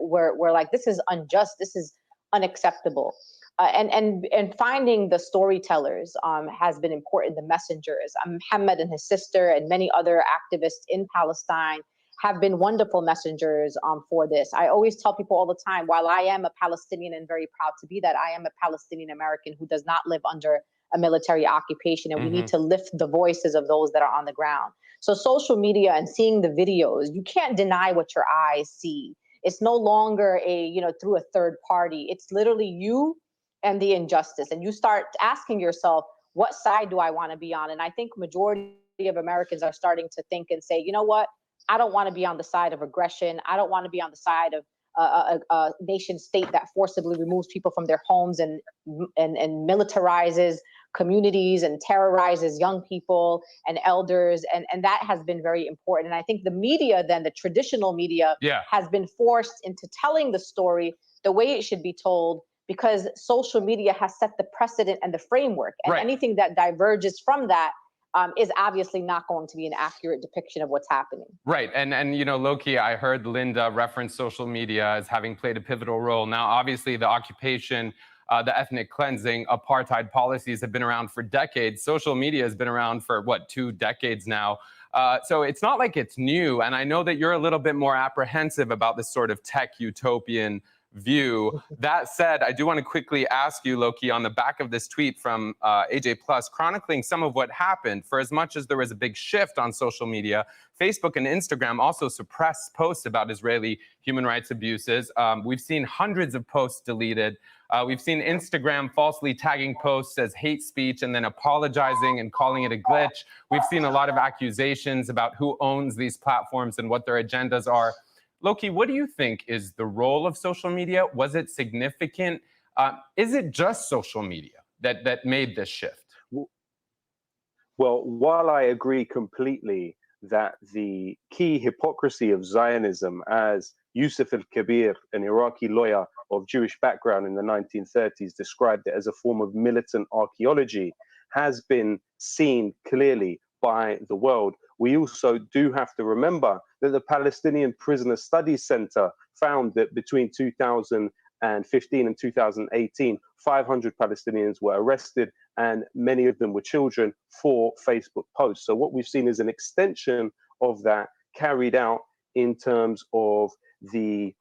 like, this is unjust, this is unacceptable. And finding the storytellers has been important, the messengers. Mohammed and his sister and many other activists in Palestine have been wonderful messengers for this. I always tell people all the time, while I am a Palestinian and very proud to be that, I am a Palestinian American who does not live under a military occupation, and we need to lift the voices of those that are on the ground. So social media and seeing the videos, you can't deny what your eyes see. It's no longer through a third party. It's literally you and the injustice. And you start asking yourself, what side do I want to be on? And I think majority of Americans are starting to think and say, you know what? I don't want to be on the side of aggression. I don't want to be on the side a nation state that forcibly removes people from their homes and militarizes communities and terrorizes young people and elders, and that has been very important. And I think the media, then the traditional media, has been forced into telling the story the way it should be told, because social media has set the precedent and the framework, and anything that diverges from that is obviously not going to be an accurate depiction of what's happening. Right, and you know, Loki, I heard Linda reference social media as having played a pivotal role. Now, obviously, the occupation, the ethnic cleansing, apartheid policies have been around for decades. Social media has been around for, what, 2 decades now. So it's not like it's new, and I know that you're a little bit more apprehensive about this sort of tech utopian view. That said, I do want to quickly ask you, Loki, on the back of this tweet from AJ Plus, chronicling some of what happened. For as much as there was a big shift on social media, Facebook and Instagram also suppressed posts about Israeli human rights abuses. We've seen hundreds of posts deleted. We've seen Instagram falsely tagging posts as hate speech and then apologizing and calling it a glitch. We've seen a lot of accusations about who owns these platforms and what their agendas are. Loki, what do you think is the role of social media? Was it significant? Is it just social media that made this shift? Well, while I agree completely that the key hypocrisy of Zionism, as Yusuf al-Kabir, an Iraqi lawyer of Jewish background in the 1930s, described it as a form of militant archaeology, has been seen clearly by the world, we also do have to remember that the Palestinian Prisoner Studies Center found that between 2015 and 2018, 500 Palestinians were arrested, and many of them were children, for Facebook posts. So what we've seen is an extension of that carried out in terms of the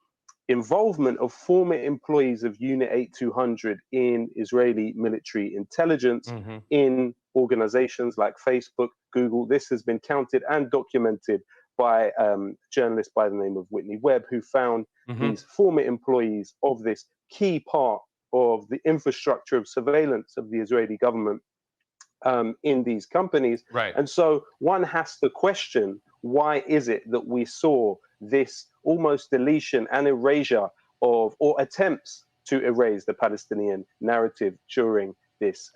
involvement of former employees of Unit 8200 in Israeli military intelligence in organizations like Facebook, Google. This has been counted and documented by a journalist by the name of Whitney Webb, who found these former employees of this key part of the infrastructure of surveillance of the Israeli government in these companies. Right. And so one has to question, why is it that we saw this almost deletion and erasure of, or attempts to erase the Palestinian narrative during this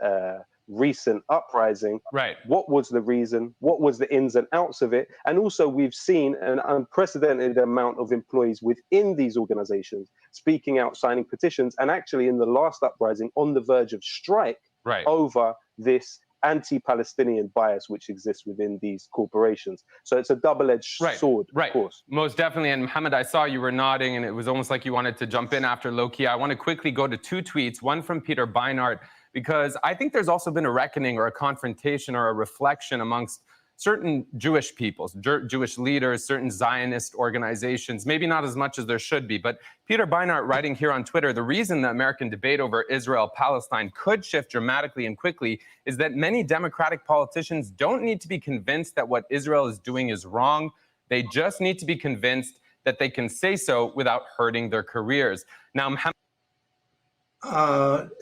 recent uprising? Right. What was the reason? What was the ins and outs of it? And also, we've seen an unprecedented amount of employees within these organizations speaking out, signing petitions, and actually in the last uprising on the verge of strike over this anti-Palestinian bias which exists within these corporations. So it's a double-edged sword, of course. Most definitely. And Mohammed, I saw you were nodding, and it was almost like you wanted to jump in after Loki. I want to quickly go to 2 tweets, one from Peter Beinart, because I think there's also been a reckoning or a confrontation or a reflection amongst certain Jewish peoples, Jewish leaders, certain Zionist organizations, maybe not as much as there should be. But Peter Beinart, writing here on Twitter, the reason the American debate over Israel-Palestine could shift dramatically and quickly is that many Democratic politicians don't need to be convinced that what Israel is doing is wrong. They just need to be convinced that they can say so without hurting their careers. Now,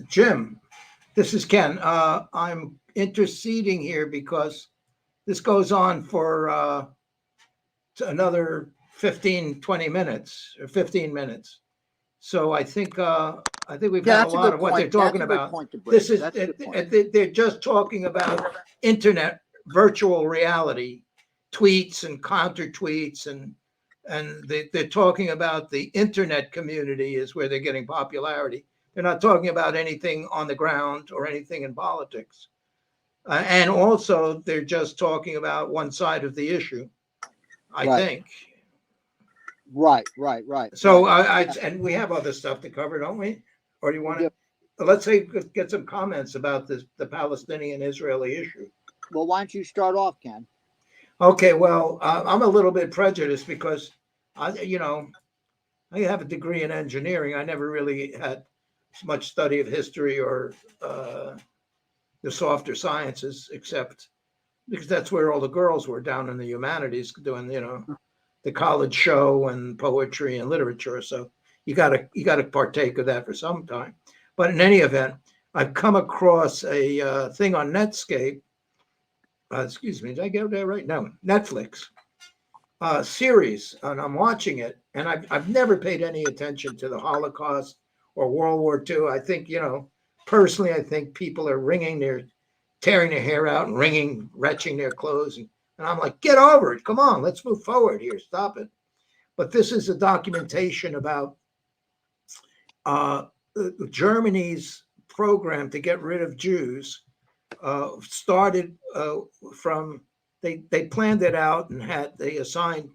Jim, this is Ken. I'm interceding here because this goes on for another 20 minutes or 15 minutes. So I think we've got a lot of what they're talking about. This is they're just talking about internet virtual reality tweets and counter tweets, and they're talking about the internet community is where they're getting popularity. They're not talking about anything on the ground or anything in politics. And also, they're just talking about one side of the issue, I think. Right. So, and we have other stuff to cover, don't we? Or do you want to? Let's say get some comments about the Palestinian-Israeli issue. Well, why don't you start off, Ken? Okay. Well, I'm a little bit prejudiced because I have a degree in engineering. I never really had much study of history or the softer sciences, except because that's where all the girls were down in the humanities doing, the college show and poetry and literature. So you got to partake of that for some time. But in any event, I've come across a thing on Netscape. Excuse me, did I get there right now? Netflix series, and I'm watching it. and I've never paid any attention to the Holocaust or World War II. I think, personally, I think people are tearing their hair out and retching their clothes. And I'm like, get over it. Come on, let's move forward here. Stop it. But this is a documentation about Germany's program to get rid of Jews. Started from, they planned it out and they assigned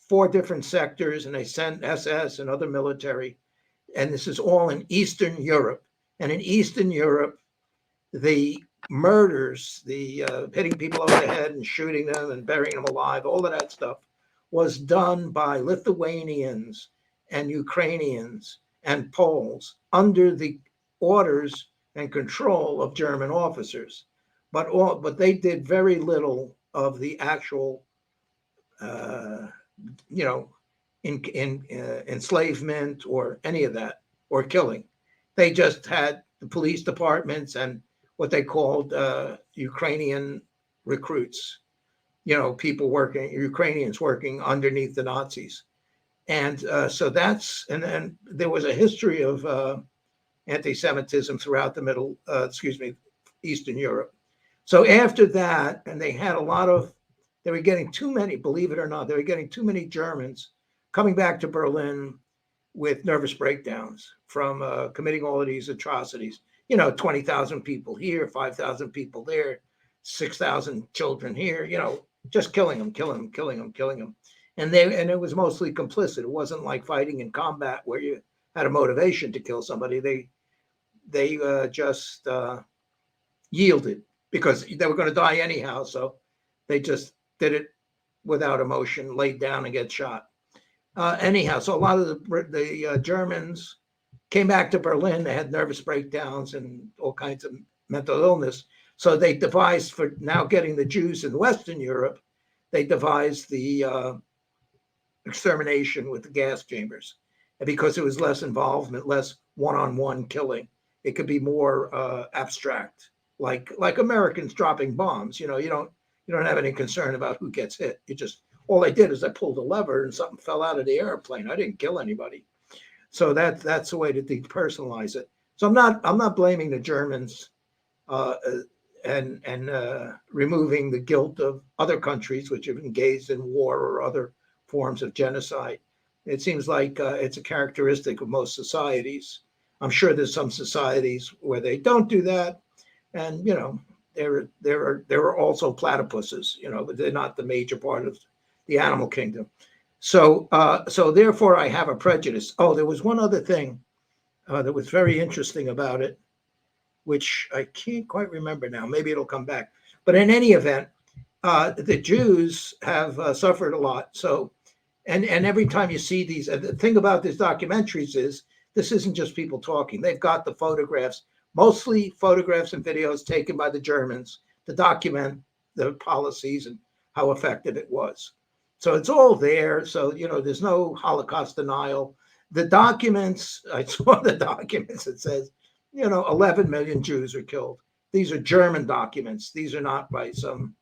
4 different sectors, and they sent SS and other military. And this is all in Eastern Europe. And in Eastern Europe, the murders, the hitting people over the head and shooting them and burying them alive, all of that stuff was done by Lithuanians and Ukrainians and Poles under the orders and control of German officers. But they did very little of the actual, enslavement or any of that, or killing. They just had the police departments and what they called Ukrainian recruits, Ukrainians working underneath the Nazis. And so and then there was a history of anti-Semitism throughout Eastern Europe. So after that, and they were getting too many, believe it or not, they were getting too many Germans coming back to Berlin with nervous breakdowns from committing all of these atrocities. 20,000 people here, 5,000 people there, 6,000 children here, just killing them. And it was mostly complicit. It wasn't like fighting in combat where you had a motivation to kill somebody. They just yielded because they were going to die anyhow. So they just did it without emotion, laid down and get shot. Anyhow, so a lot of the Germans came back to Berlin. They had nervous breakdowns and all kinds of mental illness. So they devised, for now getting the Jews in Western Europe, they devised the extermination with the gas chambers. And because it was less involvement, less one-on-one killing, it could be more abstract, like Americans dropping bombs. You don't have any concern about who gets hit. All I did is I pulled a lever and something fell out of the airplane. I didn't kill anybody. So that's the way to depersonalize it. So I'm not blaming the Germans and removing the guilt of other countries which have engaged in war or other forms of genocide. It seems like it's a characteristic of most societies. I'm sure there's some societies where they don't do that, and there are also platypuses, but they're not the major part of the animal kingdom. So therefore, I have a prejudice. Oh, there was one other thing that was very interesting about it, which I can't quite remember now. Maybe it'll come back. But in any event, the Jews have suffered a lot. So, and every time you see these, the thing about these documentaries is this isn't just people talking. They've got the photographs, mostly photographs and videos taken by the Germans to document the policies and how effective it was. So it's all there. So, there's no Holocaust denial. The documents, I saw the documents, it says, 11 million Jews are killed. These are German documents. These are not by some,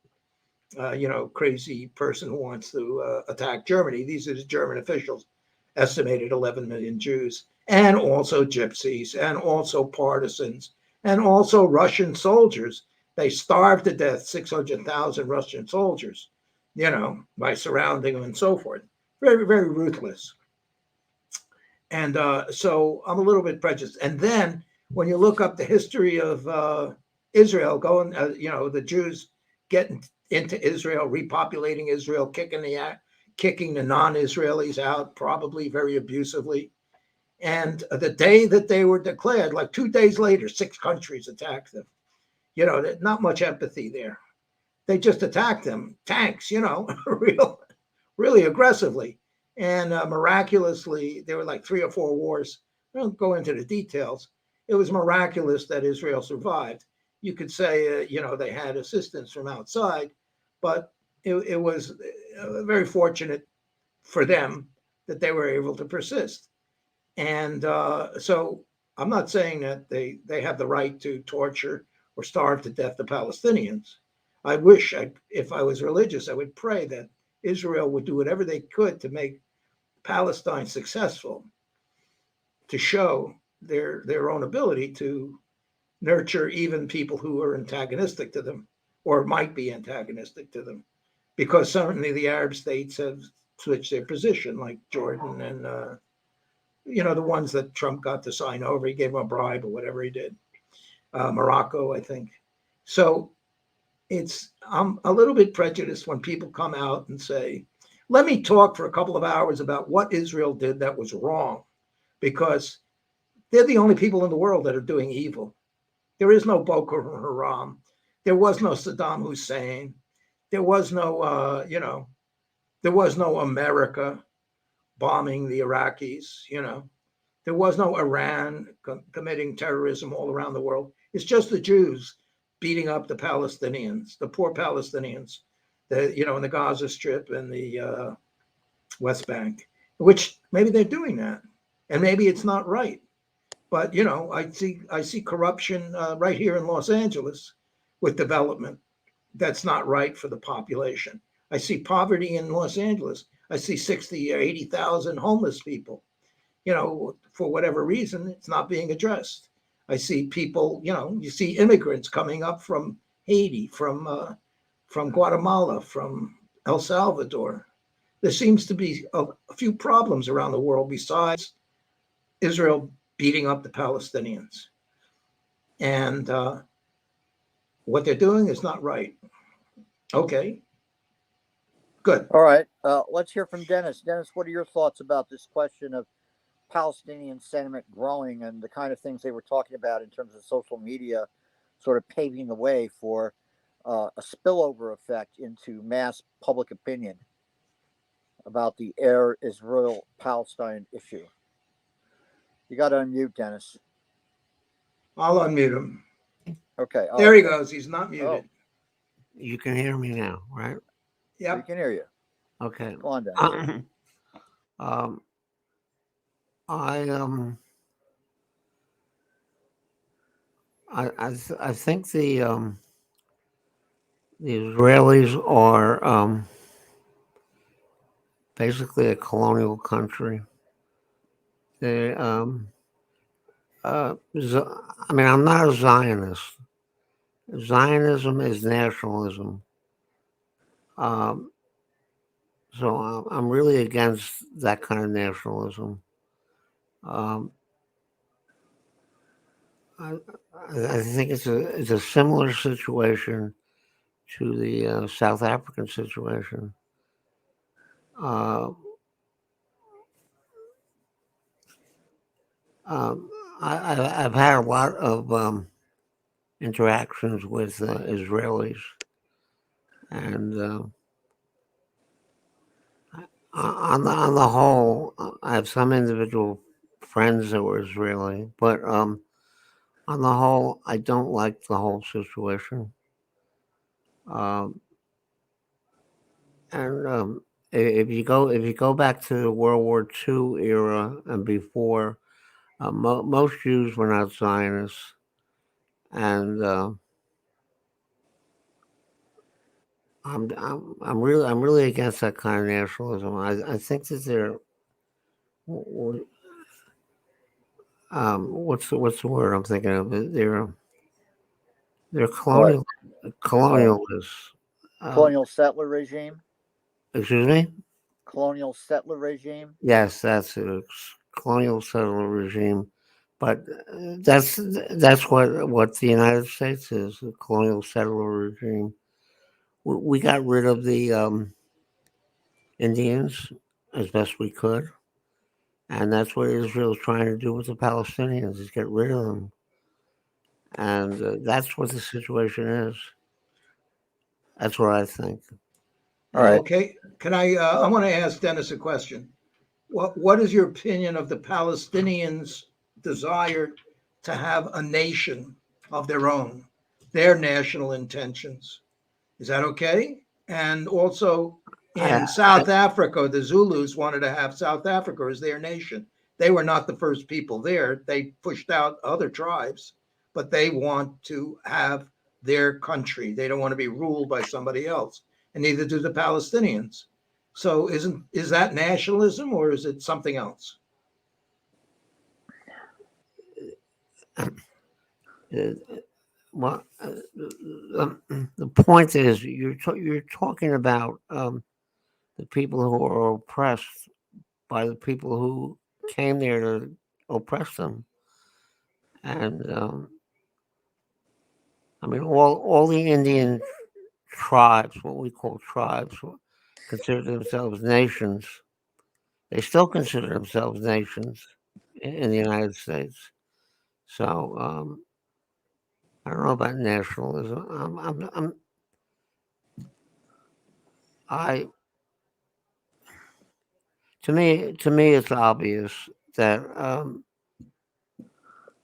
crazy person who wants to attack Germany. These are the German officials, estimated 11 million Jews, and also gypsies, and also partisans, and also Russian soldiers. They starved to death 600,000 Russian soldiers, by surrounding them and so forth. Very, very ruthless. And so I'm a little bit prejudiced. And then when you look up the history of Israel, the Jews getting into Israel, repopulating Israel, kicking the non-Israelis out, probably very abusively. And the day that they were declared, like 2 days later, 6 countries attacked them. Not much empathy there. They just attacked them, tanks, really aggressively. And miraculously, there were like 3 or 4 wars. I don't go into the details. It was miraculous that Israel survived. You could say, they had assistance from outside, but it was very fortunate for them that they were able to persist. And so I'm not saying that they have the right to torture or starve to death the Palestinians. I wish, if I was religious, I would pray that Israel would do whatever they could to make Palestine successful to show their own ability to nurture even people who are antagonistic to them or might be antagonistic to them, because certainly the Arab states have switched their position, like Jordan and the ones that Trump got to sign over. He gave them a bribe or whatever he did. Morocco, I think. So I'm a little bit prejudiced when people come out and say, let me talk for a couple of hours about what Israel did that was wrong, because they're the only people in the world that are doing evil. There is no Boko Haram. There was no Saddam Hussein. There was no, there was no America bombing the Iraqis. There was no Iran committing terrorism all around the world. It's just the Jews beating up the Palestinians, the poor Palestinians, in the Gaza Strip and the West Bank, which maybe they're doing that, and maybe it's not right. But I see corruption right here in Los Angeles with development that's not right for the population. I see poverty in Los Angeles. I see 60 or 80,000 homeless people. For whatever reason, it's not being addressed. I see people, you see immigrants coming up from Haiti, from Guatemala, from El Salvador. There seems to be a few problems around the world besides Israel beating up the Palestinians. And what they're doing is not right. Okay. Good. All right. Let's hear from Dennis. Dennis, what are your thoughts about this question of Palestinian sentiment growing and the kind of things they were talking about in terms of social media sort of paving the way for a spillover effect into mass public opinion about the Israel-Palestine issue? You got to unmute, Dennis. I'll unmute him. Okay. There he goes. He's not muted. Oh. You can hear me now, right? Yeah. We can hear you. Okay. Go on, Dennis. I think the Israelis are basically a colonial country. They I mean, I'm not a Zionist. Zionism is nationalism. So I'm really against that kind of nationalism. I think it's a similar situation to the South African situation. I've had a lot of interactions with Israelis, and on the whole, I have some individual friends that were Israeli, but on the whole, I don't like the whole situation. And if you go back to the World War II era and before, most Jews were not Zionists, and I'm really against that kind of nationalism. I think that they're what's the word I'm thinking of? They're colonialists. Colonial settler regime. Excuse me? Colonial settler regime. Yes, that's it. Colonial settler regime. But that's what the United States is, a colonial settler regime. We got rid of the Indians as best we could. And that's what Israel's trying to do with the Palestinians, is get rid of them. And that's what the situation is. That's what I think. All right. Okay. Can I want to ask Dennis a question. What is your opinion of the Palestinians' desire to have a nation of their own, their national intentions? Is that okay? And also in South Africa, the Zulus wanted to have South Africa as their nation. They were not the first people there. They pushed out other tribes, but they want to have their country. They don't want to be ruled by somebody else, and neither do the Palestinians. So is that nationalism or is it something else? Well, the point is, you're talking about the people who are oppressed by the people who came there to oppress them, and I mean, all the Indian tribes, what we call tribes, consider themselves nations. They still consider themselves nations in the United States. So I don't know about nationalism. To me, it's obvious that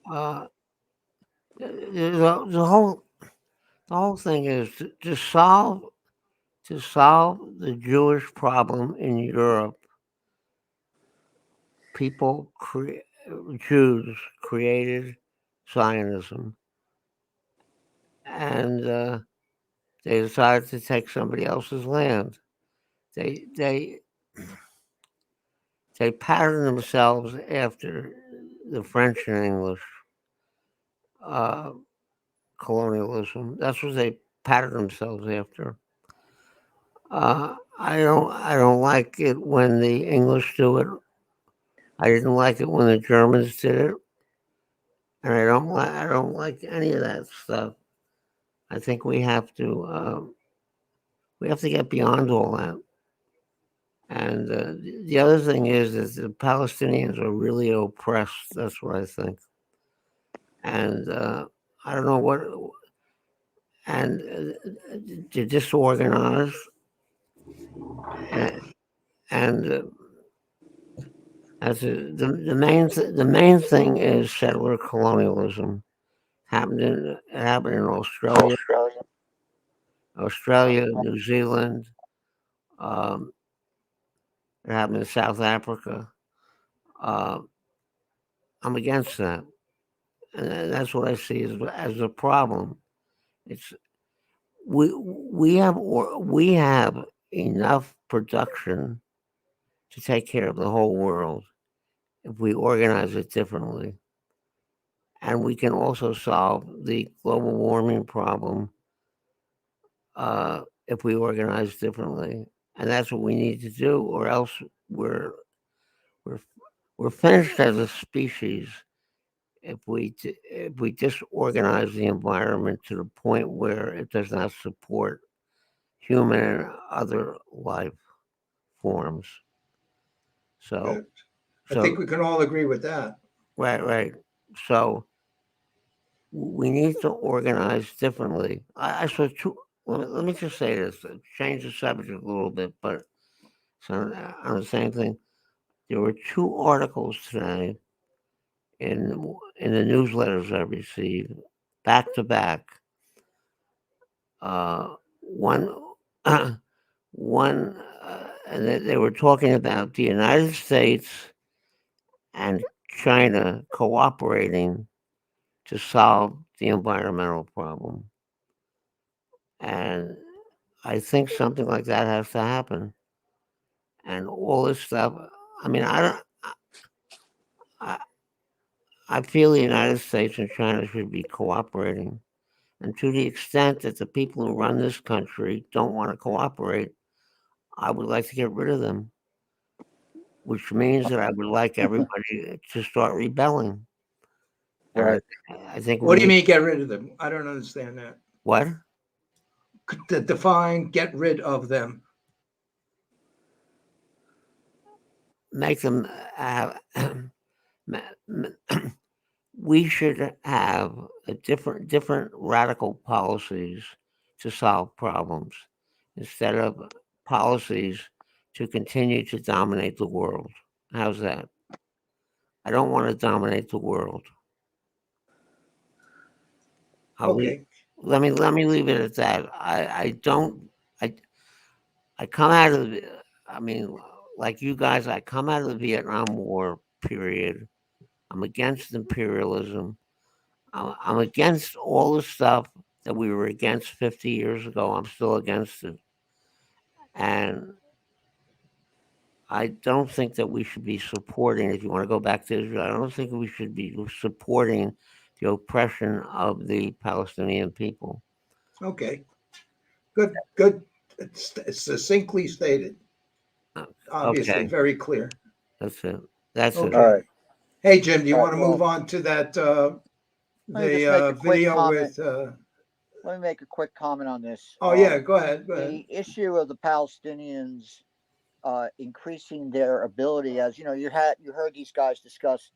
the whole thing is to solve the Jewish problem in Europe. Jews created Zionism, and they decided to take somebody else's land. They patterned themselves after the French and English colonialism. That's what they patterned themselves after. I don't like it when the English do it. I didn't like it when the Germans did it, and I don't like any of that stuff. I think we have to get beyond all that. And the other thing is that the Palestinians are really oppressed. That's what I think. And I don't know what. And they're disorganized. And the main thing is settler colonialism. It happened in Australia, New Zealand. It happened in South Africa. I'm against that, and that's what I see as a problem. It's we have enough production to take care of the whole world if we organize it differently, and we can also solve the global warming problem if we organize differently, and that's what we need to do, or else we're finished as a species if we disorganize the environment to the point where it does not support human and other life forms. So I think we can all agree with that. Right. So we need to organize differently. I saw two. Let me just say this, change the subject a little bit, but it's on the same thing. There were two articles today in the newsletters I received, back to back. One, and they were talking about the United States and China cooperating to solve the environmental problem. And I think something like that has to happen. And all this stuff, I mean, I feel the United States and China should be cooperating. And to the extent that the people who run this country don't want to cooperate, I would like to get rid of them, which means that I would like everybody to start rebelling. Right. I think. What do you mean get rid of them? I don't understand that. What? Define get rid of them. Make them we should have a different radical policies to solve problems instead of policies to continue to dominate the world. How's that? I don't want to dominate the world. Okay. Let me leave it at that. I come out of like you guys, I come out of the Vietnam War period. I'm against imperialism. I'm against all the stuff that we were against 50 years ago. I'm still against it. And I don't think that we should be supporting, if you want to go back to Israel, I don't think we should be supporting the oppression of the Palestinian people. Okay. Good. It's succinctly stated. Obviously, Okay. very clear. That's it. That's Okay. it. All right. Hey, Jim, do you All want right, to move well, on to that let me just make a quick video comment. with? Let me make a quick comment on this. Oh yeah, go ahead. Go ahead. The issue of the Palestinians increasing their ability, as you know, you heard these guys discuss.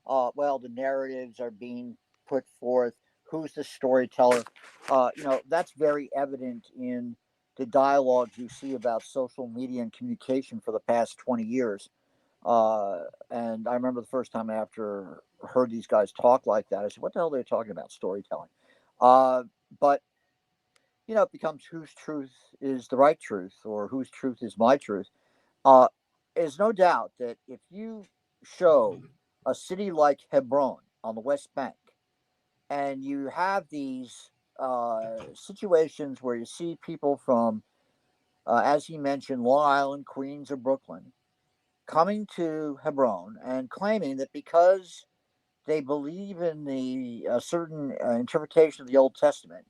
Well, the narratives are being put forth. Who's the storyteller? That's very evident in the dialogues you see about social media and communication for the past 20 years. And I remember the first time after heard these guys talk like that, I said, "What the hell are they talking about? Storytelling?" But it becomes whose truth is the right truth, or whose truth is my truth. There's no doubt that if you show a city like Hebron on the West Bank, and you have these situations where you see people from, as he mentioned, Long Island, Queens, or Brooklyn, coming to Hebron and claiming that because they believe in the certain interpretation of the Old Testament,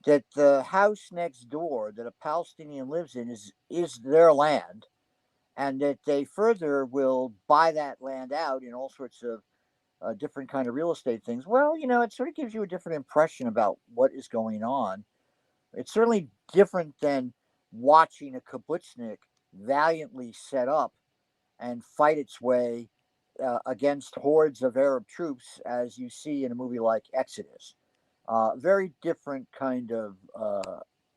that the house next door that a Palestinian lives in is their land, and that they further will buy that land out in all sorts of different kind of real estate things. Well, it sort of gives you a different impression about what is going on. It's certainly different than watching a kibbutznik valiantly set up and fight its way against hordes of Arab troops, as you see in a movie like Exodus. Very different kind of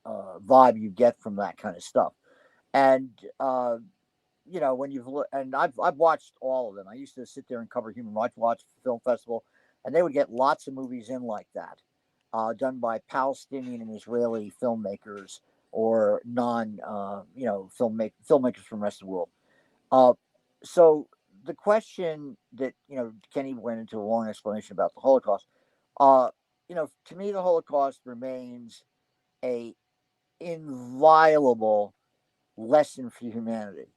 vibe you get from that kind of stuff. And when and I've watched all of them. I used to sit there and cover Human Rights Watch Film Festival, and they would get lots of movies in like that, done by Palestinian and Israeli filmmakers or filmmakers from the rest of the world. So the question that Kenny went into a long explanation about the Holocaust. To me, the Holocaust remains a inviolable lesson for humanity.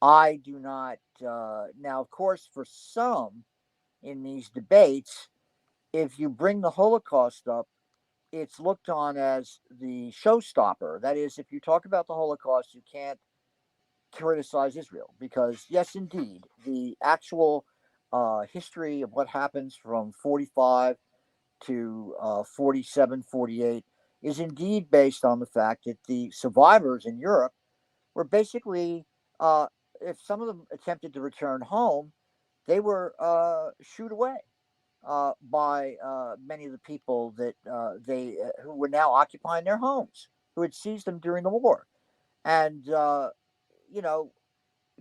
I do not. Now, of course, for some in these debates, if you bring the Holocaust up, it's looked on as the showstopper. That is, if you talk about the Holocaust, you can't criticize Israel because, yes, indeed, the actual history of what happens from 45 to 47, 48 is indeed based on the fact that the survivors in Europe were basically, if some of them attempted to return home, they were shooed away by many of the people that who were now occupying their homes, who had seized them during the war. And,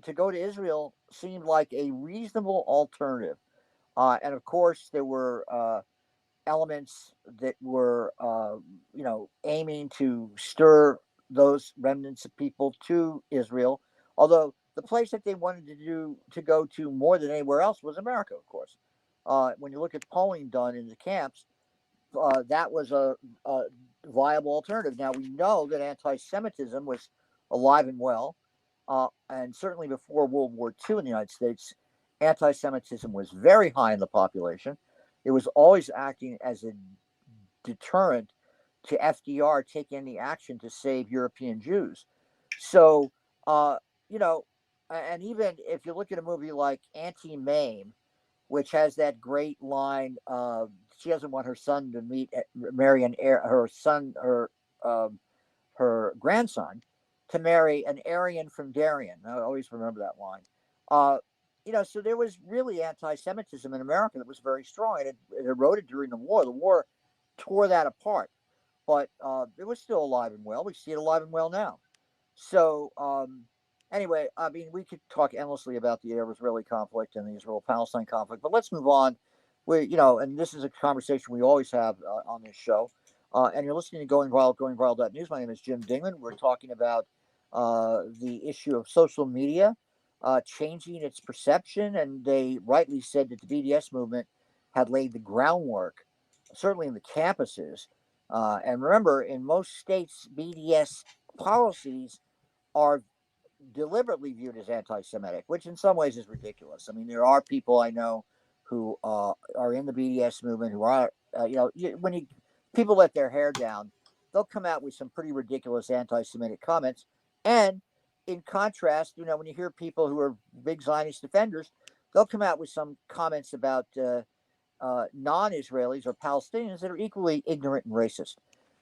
to go to Israel seemed like a reasonable alternative. And of course, there were elements that were, aiming to stir those remnants of people to Israel. Although the place that they wanted to go to more than anywhere else was America, of course. When you look at polling done in the camps, that was a viable alternative. Now we know that anti-Semitism was alive and well, and certainly before World War II in the United States, anti-Semitism was very high in the population. It was always acting as a deterrent to FDR taking any action to save European Jews. So, and even if you look at a movie like Anti-Mame, which has that great line, she doesn't want her son to marry her grandson to marry an Aryan from Darien. I always remember that line. So there was really anti-Semitism in America that was very strong, and it eroded during the war. The war tore that apart, but it was still alive and well. We see it alive and well now. So anyway, I mean, we could talk endlessly about the Arab-Israeli conflict and the Israel-Palestine conflict, but let's move on. And this is a conversation we always have on this show. And you're listening to Going Viral, GoingViral.news. My name is Jim Dingeman. We're talking about the issue of social media changing its perception, and they rightly said that the BDS movement had laid the groundwork, certainly in the campuses. And remember, in most states, BDS policies are deliberately viewed as anti-Semitic, which in some ways is ridiculous. I mean, there are people I know who are in the BDS movement who are, when people let their hair down, they'll come out with some pretty ridiculous anti-Semitic comments. And in contrast, when you hear people who are big Zionist defenders, they'll come out with some comments about non-Israelis or Palestinians that are equally ignorant and racist.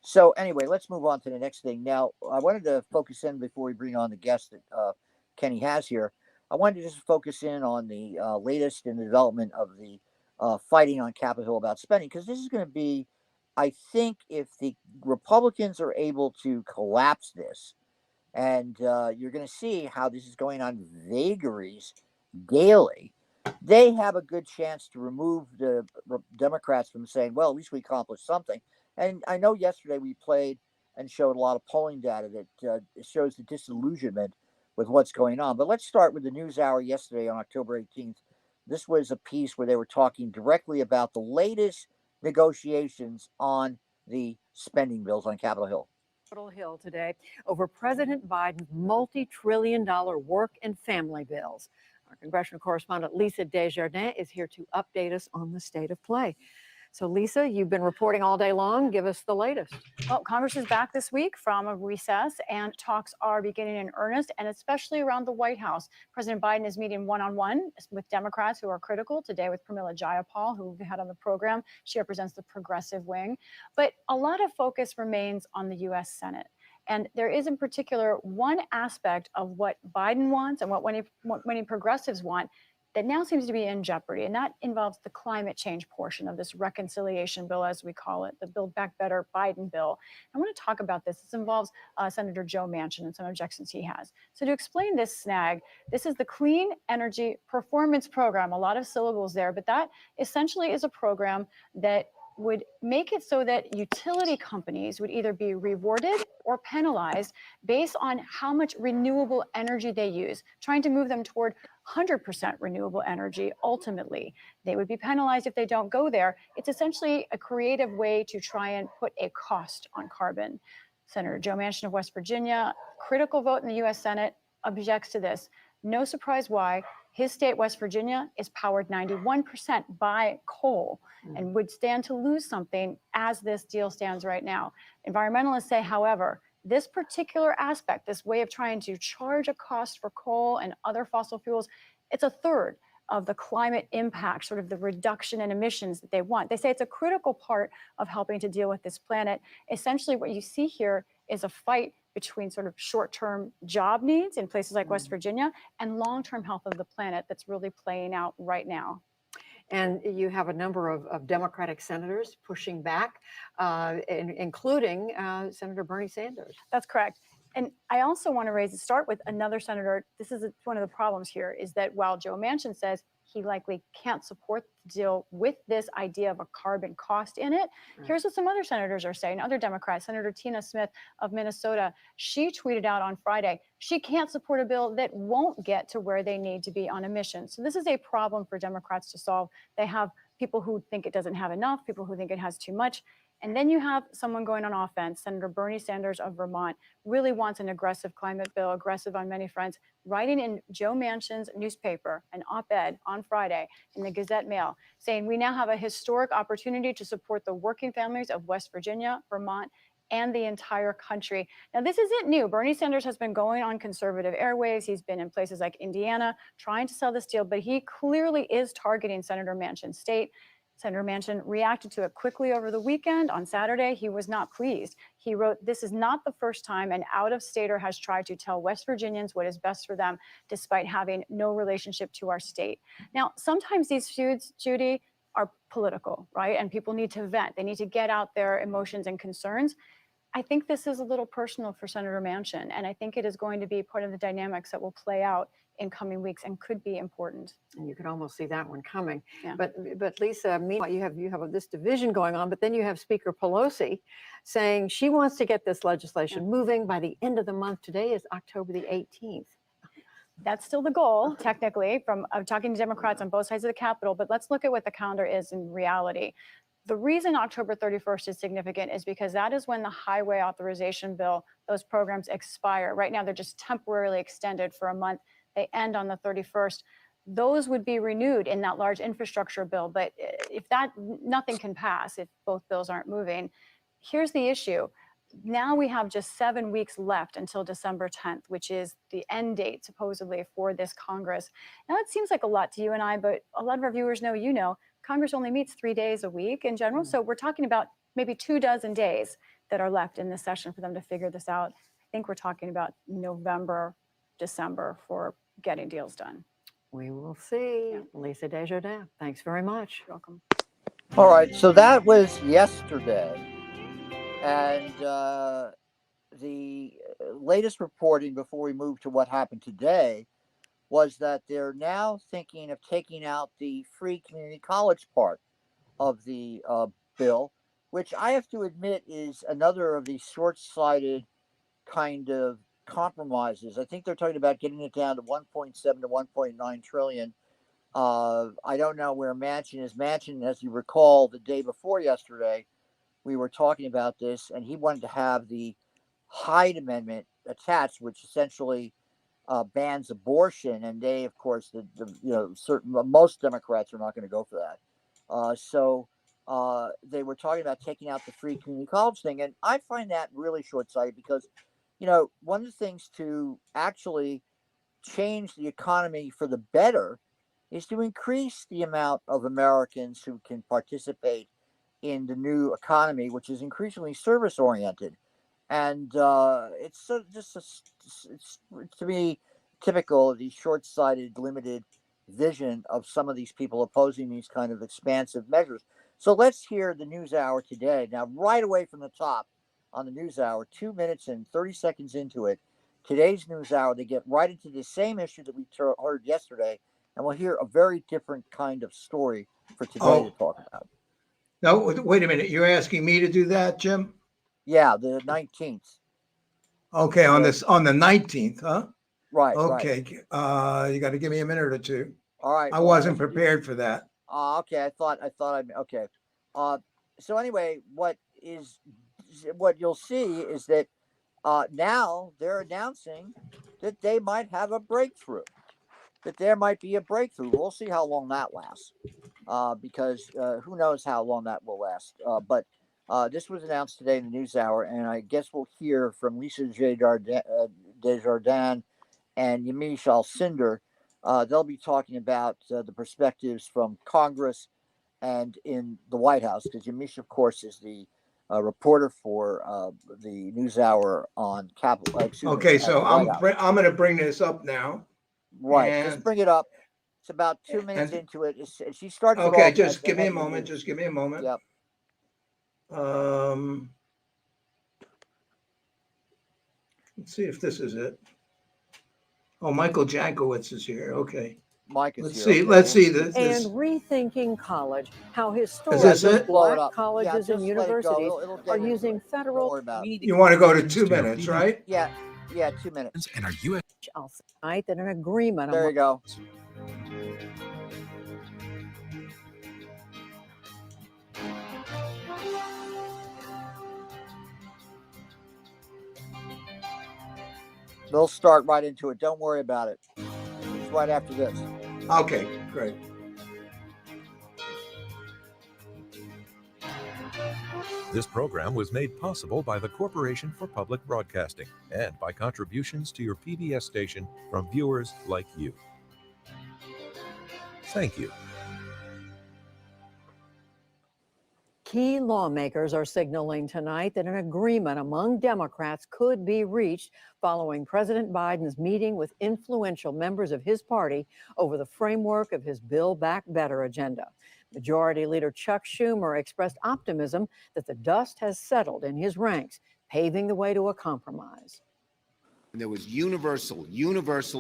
So anyway, let's move on to the next thing. Now, I wanted to focus in before we bring on the guest that Kenny has here. I wanted to just focus in on the latest in the development of the fighting on Capitol Hill about spending, because this is going to be, I think, if the Republicans are able to collapse this, and you're going to see how this is going on vagaries daily, they have a good chance to remove the Democrats from saying, well, at least we accomplished something. And I know yesterday we played and showed a lot of polling data that shows the disillusionment with what's going on. But let's start with the NewsHour yesterday on October 18th. This was a piece where they were talking directly about the latest negotiations on the spending bills on Capitol Hill. Capitol Hill today over President Biden's multi-trillion-dollar work and family bills. Our congressional correspondent Lisa Desjardins is here to update us on the state of play. So, Lisa, you've been reporting all day long. Give us the latest. Well, Congress is back this week from a recess, and talks are beginning in earnest, and especially around the White House. President Biden is meeting one-on-one with Democrats who are critical, today with Pramila Jayapal, who we've had on the program. She represents the progressive wing. But a lot of focus remains on the U.S. Senate. And there is in particular one aspect of what Biden wants and what many progressives want that now seems to be in jeopardy, and that involves the climate change portion of this reconciliation bill, as we call it, the Build Back Better Biden bill. I want to talk about this. This involves Senator Joe Manchin and some objections he has. So to explain this snag, this is the Clean Energy Performance Program, a lot of syllables there, but that essentially is a program that would make it so that utility companies would either be rewarded or penalized based on how much renewable energy they use, trying to move them toward 100% renewable energy. Ultimately, they would be penalized if they don't go there. It's essentially a creative way to try and put a cost on carbon. Senator Joe Manchin of West Virginia, critical vote in the U.S. Senate, objects to this. No surprise why. His state, West Virginia, is powered 91% by coal and would stand to lose something as this deal stands right now. Environmentalists say, however, this particular aspect, this way of trying to charge a cost for coal and other fossil fuels, it's a third of the climate impact, sort of the reduction in emissions that they want. They say it's a critical part of helping to deal with this planet. Essentially, what you see here is a fight between sort of short-term job needs in places like West Virginia and long-term health of the planet that's really playing out right now. And you have a number of Democratic senators pushing back, including Senator Bernie Sanders. That's correct. And I also want to start with another senator. This is one of the problems here, is that while Joe Manchin says he likely can't support the deal with this idea of a carbon cost in it, here's what some other senators are saying, other Democrats. Senator Tina Smith of Minnesota, she tweeted out on Friday, she can't support a bill that won't get to where they need to be on emissions. So this is a problem for Democrats to solve. They have people who think it doesn't have enough, people who think it has too much. And then you have someone going on offense. Senator Bernie Sanders of Vermont really wants an aggressive climate bill, aggressive on many fronts, writing in Joe Manchin's newspaper, an op-ed on Friday in the Gazette-Mail, saying we now have a historic opportunity to support the working families of West Virginia, Vermont, and the entire country. Now, this isn't new. Bernie Sanders has been going on conservative airwaves. He's been in places like Indiana trying to sell this deal, but he clearly is targeting Senator Manchin's state. Senator Manchin reacted to it quickly over the weekend. On Saturday, he was not pleased. He wrote, "This is not the first time an out-of-stater has tried to tell West Virginians what is best for them, despite having no relationship to our state." Now, sometimes these feuds, Judy, are political, right? And people need to vent. They need to get out their emotions and concerns. I think this is a little personal for Senator Manchin, and I think it is going to be part of the dynamics that will play out in coming weeks and could be important. And you can almost see that one coming. Yeah. But Lisa, meanwhile, you have this division going on, but then you have Speaker Pelosi saying she wants to get this legislation moving by the end of the month. Today is October the 18th. That's still the goal, technically, from talking to Democrats on both sides of the Capitol. But let's look at what the calendar is in reality. The reason October 31st is significant is because that is when the highway authorization bill, those programs expire. Right now, they're just temporarily extended for a month. They end on the 31st. Those would be renewed in that large infrastructure bill. But if that, nothing can pass if both bills aren't moving. Here's the issue. Now we have just 7 weeks left until December 10th, which is the end date supposedly for this Congress. Now it seems like a lot to you and I, but a lot of our viewers know, you know, Congress only meets 3 days a week in general. So we're talking about maybe 24 days that are left in this session for them to figure this out. I think we're talking about November, December for getting deals done. We will see. Lisa Desjardins, thanks very much. You're welcome. All right, so that was yesterday. And the latest reporting before we move to what happened today was that they're now thinking of taking out the free community college part of the bill, which I have to admit is another of these short-sighted kind of compromises. I think they're talking about getting it down to 1.7 to 1.9 trillion. I don't know where Manchin is. Manchin, as you recall, the day before yesterday, we were talking about this, and he wanted to have the Hyde Amendment attached, which essentially bans abortion. And they, of course, most Democrats are not going to go for that. So they were talking about taking out the free community college thing, and I find that really short-sighted because, one of the things to actually change the economy for the better is to increase the amount of Americans who can participate in the new economy, which is increasingly service oriented. And it's to me typical of the short-sighted, limited vision of some of these people opposing these kind of expansive measures. So let's hear the news hour today. Now, right away from the top on the news hour, 2 minutes and 30 seconds into it, today's news hour, they get right into the same issue that we heard yesterday, and we'll hear a very different kind of story for today to talk about. No, wait a minute. You're asking me to do that, Jim? Yeah, the 19th. Okay, on the 19th, huh? Right. Okay. You got to give me a minute or two. All right. I wasn't prepared for that. Okay. I thought okay. So anyway, what you'll see is that now they're announcing that they might have a breakthrough. That there might be a breakthrough. We'll see how long that lasts, because who knows how long that will last. But this was announced today in the news hour, and I guess we'll hear from Lisa Desjardins and Yamiche Alcindor. They'll be talking about the perspectives from Congress and in the White House, because Yamiche, of course, is the reporter for the news hour on Capitol. Okay, so I'm going to bring this up now. Right, just bring it up. It's about 2 minutes into it. She starts. Okay, just give me a moment. Just give me a moment. Yep. Let's see if this is it. Oh, Michael Jankowitz is here. Okay. Mike is let's here. See. Let's see this. And rethinking college, how historic Black colleges and universities are using federal. You want to go to 2 minutes, right? Yeah, 2 minutes. And our U.S. Tonight that an agreement. There you go. They'll start right into it. Don't worry about it. It's right after this. Okay, great. This program was made possible by the Corporation for Public Broadcasting and by contributions to your PBS station from viewers like you. Thank you. Key lawmakers are signaling tonight that an agreement among Democrats could be reached following President Biden's meeting with influential members of his party over the framework of his Build Back Better agenda. Majority Leader Chuck Schumer expressed optimism that the dust has settled in his ranks, paving the way to a compromise. And there was universal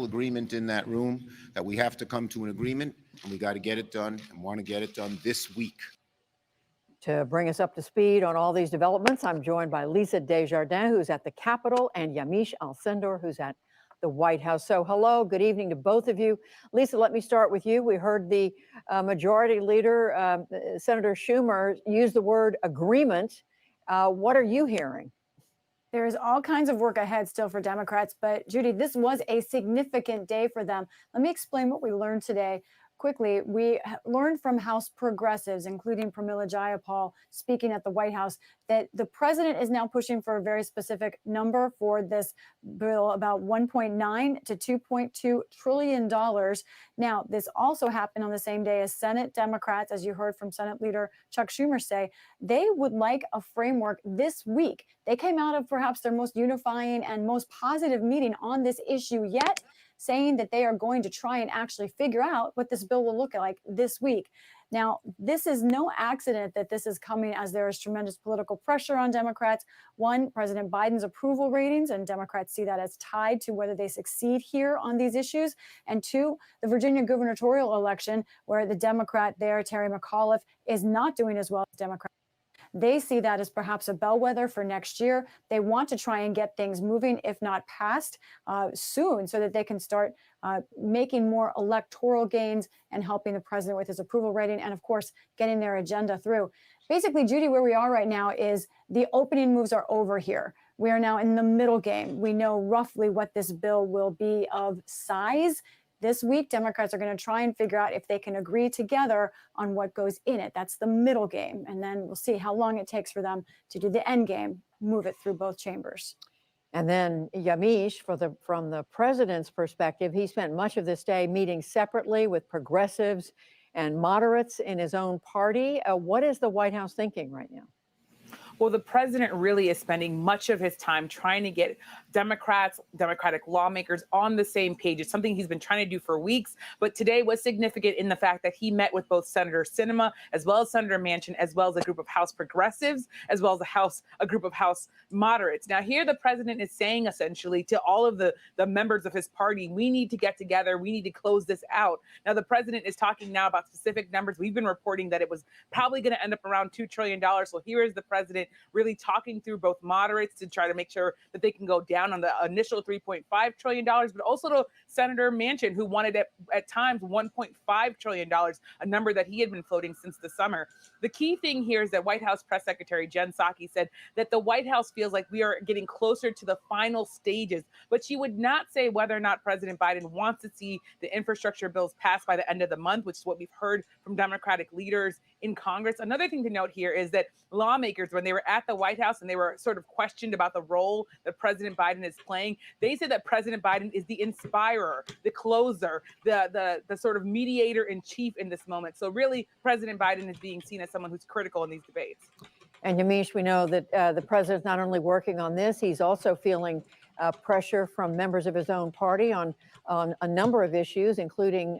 agreement in that room that we have to come to an agreement, and we got to get it done and want to get it done this week. To bring us up to speed on all these developments, I'm joined by Lisa Desjardins, who's at the Capitol, and Yamiche Alcindor, who's at the White House. So hello, good evening to both of you. Lisa, let me start with you. We heard the majority leader, Senator Schumer, use the word agreement. What are you hearing? There's all kinds of work ahead still for Democrats, but Judy, this was a significant day for them. Let me explain what we learned today. Quickly, we learned from House progressives, including Pramila Jayapal, speaking at the White House, that the president is now pushing for a very specific number for this bill, about $1.9 to $2.2 trillion. Now, this also happened on the same day as Senate Democrats, as you heard from Senate Leader Chuck Schumer say, they would like a framework this week. They came out of perhaps their most unifying and most positive meeting on this issue yet, saying that they are going to try and actually figure out what this bill will look like this week. Now, this is no accident that this is coming as there is tremendous political pressure on Democrats. One, President Biden's approval ratings, and Democrats see that as tied to whether they succeed here on these issues. And two, the Virginia gubernatorial election, where the Democrat there, Terry McAuliffe, is not doing as well as Democrats. They see that as perhaps a bellwether for next year. They want to try and get things moving, if not passed, soon, so that they can start making more electoral gains and helping the president with his approval rating and, of course, getting their agenda through. Basically, Judy, where we are right now is the opening moves are over here. We are now in the middle game. We know roughly what this bill will be of size. This week, Democrats are going to try and figure out if they can agree together on what goes in it. That's the middle game. And then we'll see how long it takes for them to do the end game, move it through both chambers. And then Yamiche, from the president's perspective, he spent much of this day meeting separately with progressives and moderates in his own party. What is the White House thinking right now? Well, the president really is spending much of his time trying to get Democratic lawmakers on the same page. It's something he's been trying to do for weeks, but today was significant in the fact that he met with both Senator Sinema as well as Senator Manchin, as well as a group of House progressives, as well as a group of House moderates. Now, here the president is saying essentially to all of the members of his party, we need to get together. We need to close this out. Now, the president is talking now about specific numbers. We've been reporting that it was probably going to end up around $2 trillion. So here is the president really talking through both moderates to try to make sure that they can go down on the initial $3.5 trillion, but also to Senator Manchin, who wanted at times $1.5 trillion, a number that he had been floating since the summer. The key thing here is that White House Press Secretary Jen Psaki said that the White House feels like we are getting closer to the final stages, but she would not say whether or not President Biden wants to see the infrastructure bills passed by the end of the month, which is what we've heard from Democratic leaders in Congress. Another thing to note here is that lawmakers, when they were at the White House and they were sort of questioned about the role that President Biden is playing, they said that President Biden is the inspirer, the closer, the sort of mediator in chief in this moment. So really, President Biden is being seen as someone who's critical in these debates. And Yamiche, we know that the president's not only working on this, he's also feeling pressure from members of his own party on a number of issues, including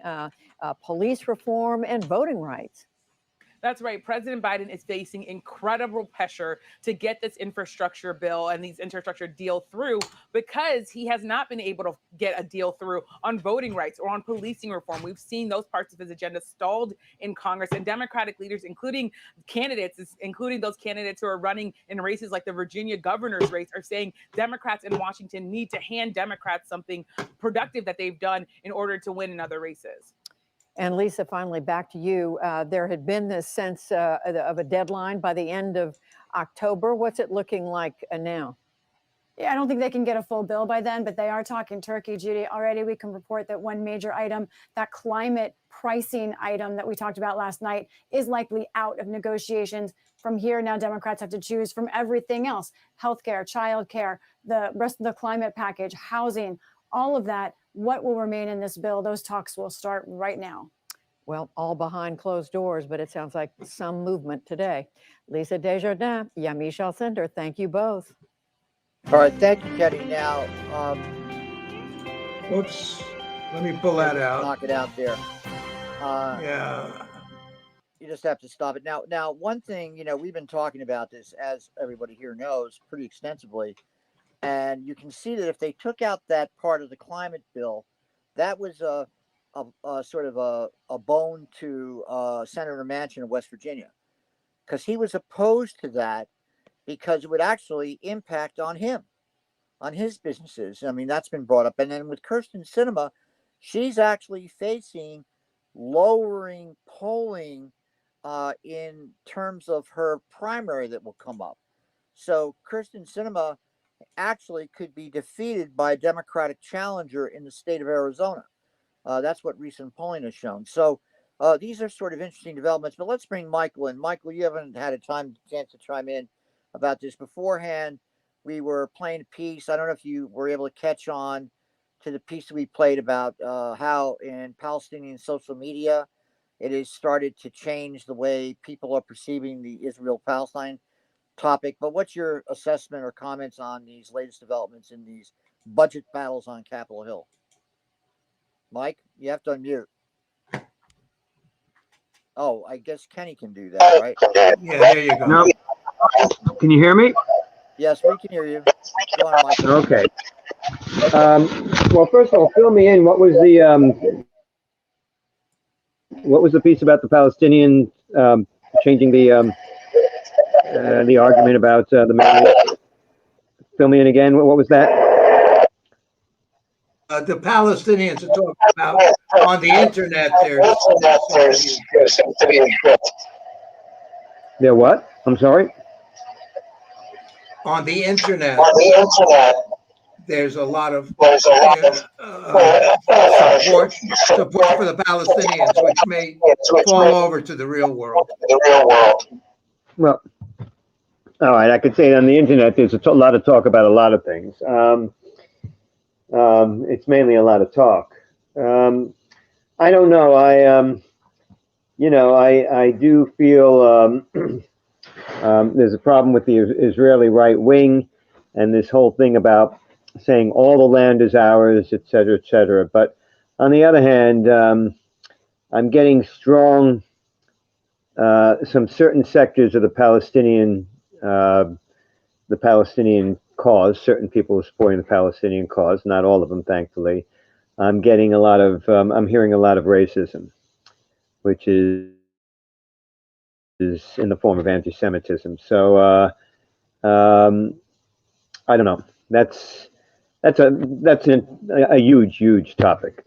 police reform and voting rights. That's right. President Biden is facing incredible pressure to get this infrastructure bill and these infrastructure deal through because he has not been able to get a deal through on voting rights or on policing reform. We've seen those parts of his agenda stalled in Congress, and Democratic leaders, including those candidates who are running in races like the Virginia governor's race, are saying Democrats in Washington need to hand Democrats something productive that they've done in order to win in other races. And Lisa, finally, back to you. There had been this sense of a deadline by the end of October. What's it looking like now? Yeah, I don't think they can get a full bill by then, but they are talking Turkey, Judy. Already we can report that one major item, that climate pricing item that we talked about last night, is likely out of negotiations. From here, now Democrats have to choose from everything else: healthcare, childcare, the rest of the climate package, housing, all of that. What will remain in this bill? Those talks will start right now. Well, all behind closed doors, but it sounds like some movement today. Lisa Desjardins, Yamiche Alcindor, thank you both. All right, thank you, Kenny. Now, whoops, let me pull that out. Knock it out there. Yeah. You just have to stop it. Now, one thing, we've been talking about this, as everybody here knows, pretty extensively. And you can see that if they took out that part of the climate bill, that was a sort of a bone to Senator Manchin of West Virginia, because he was opposed to that because it would actually impact on him. on his businesses. I mean, that's been brought up. And then with Kirsten Sinema, she's actually facing lowering polling in terms of her primary that will come up. So Kirsten Sinema actually could be defeated by a Democratic challenger in the state of Arizona. That's what recent polling has shown. So these are sort of interesting developments. But let's bring Michael in. Michael, you haven't had a chance to chime in about this beforehand. We were playing a piece. I don't know if you were able to catch on to the piece that we played about how in Palestinian social media it has started to change the way people are perceiving the Israel-Palestine topic. But what's your assessment or comments on these latest developments in these budget battles on Capitol Hill? Mike, you have to unmute. Oh, I guess Kenny can do that, right? Yeah, there you go. No. Can you hear me? Yes, we can hear you. Go on, Mike. Okay. Well, first of all, fill me in. What was the piece about the Palestinian changing the argument about the man? Fill me in again. What was that? The Palestinians are talking about on the internet. They're what? I'm sorry. On the internet. There's a lot of support for the Palestinians, which may fall over to the real world. Well, all right. I could say on the internet, there's a lot of talk about a lot of things. It's mainly a lot of talk. I don't know. I do feel there's a problem with the Israeli right wing and this whole thing about saying all the land is ours, et cetera, et cetera. But on the other hand, I'm getting strong, some certain sectors of the Palestinian cause, certain people are supporting the Palestinian cause, not all of them, thankfully. I'm getting I'm hearing a lot of racism, which is in the form of anti-Semitism. So, I don't know. That's a huge topic.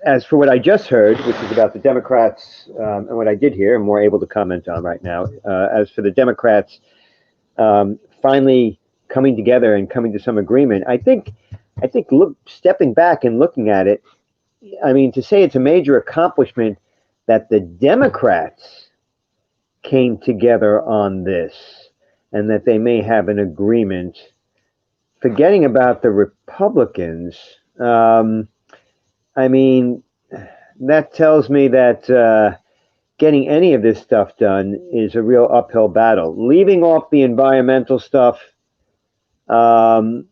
As for what I just heard, which is about the Democrats, and what I did hear, I'm more able to comment on right now. As for the Democrats finally coming together and coming to some agreement, I think, stepping back and looking at it, I mean, to say it's a major accomplishment that the Democrats came together on this and that they may have an agreement, forgetting about the Republicans. I mean, that tells me that getting any of this stuff done is a real uphill battle. Leaving off the environmental stuff, I'm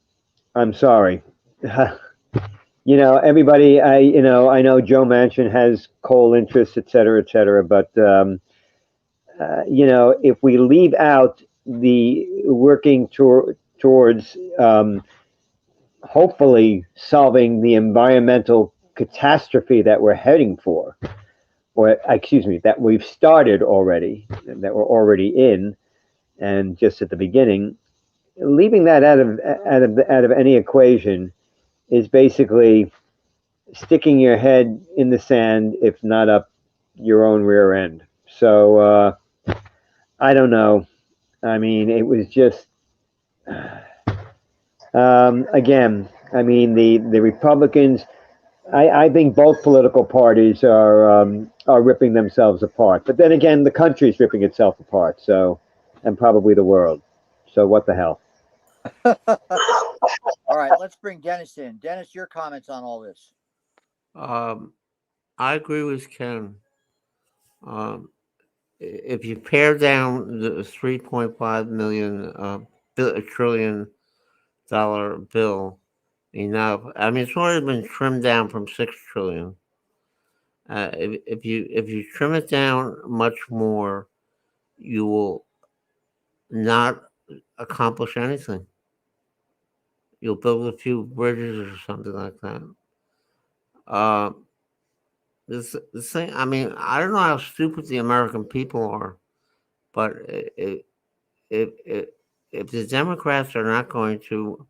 sorry. Everybody, I know Joe Manchin has coal interests, et cetera, but, if we leave out the working towards hopefully solving the environmental catastrophe that we're heading for, or excuse me, that we've started already, that we're already in, and just at the beginning, leaving that out of any equation is basically sticking your head in the sand, if not up your own rear end. So I don't know. I mean, it was just again. I mean, the Republicans. I think both political parties are ripping themselves apart. But then again, the country's ripping itself apart. So, and probably the world. So what the hell? All right, let's bring Dennis in. Dennis, your comments on all this. I agree with Ken. If you pare down the $3.5 million trillion bill enough, I mean, it's already been trimmed down from $6 trillion. If you trim it down much more, you will not accomplish anything. You'll build a few bridges or something like that. This thing, I mean, I don't know how stupid the American people are, but if if the Democrats are not going to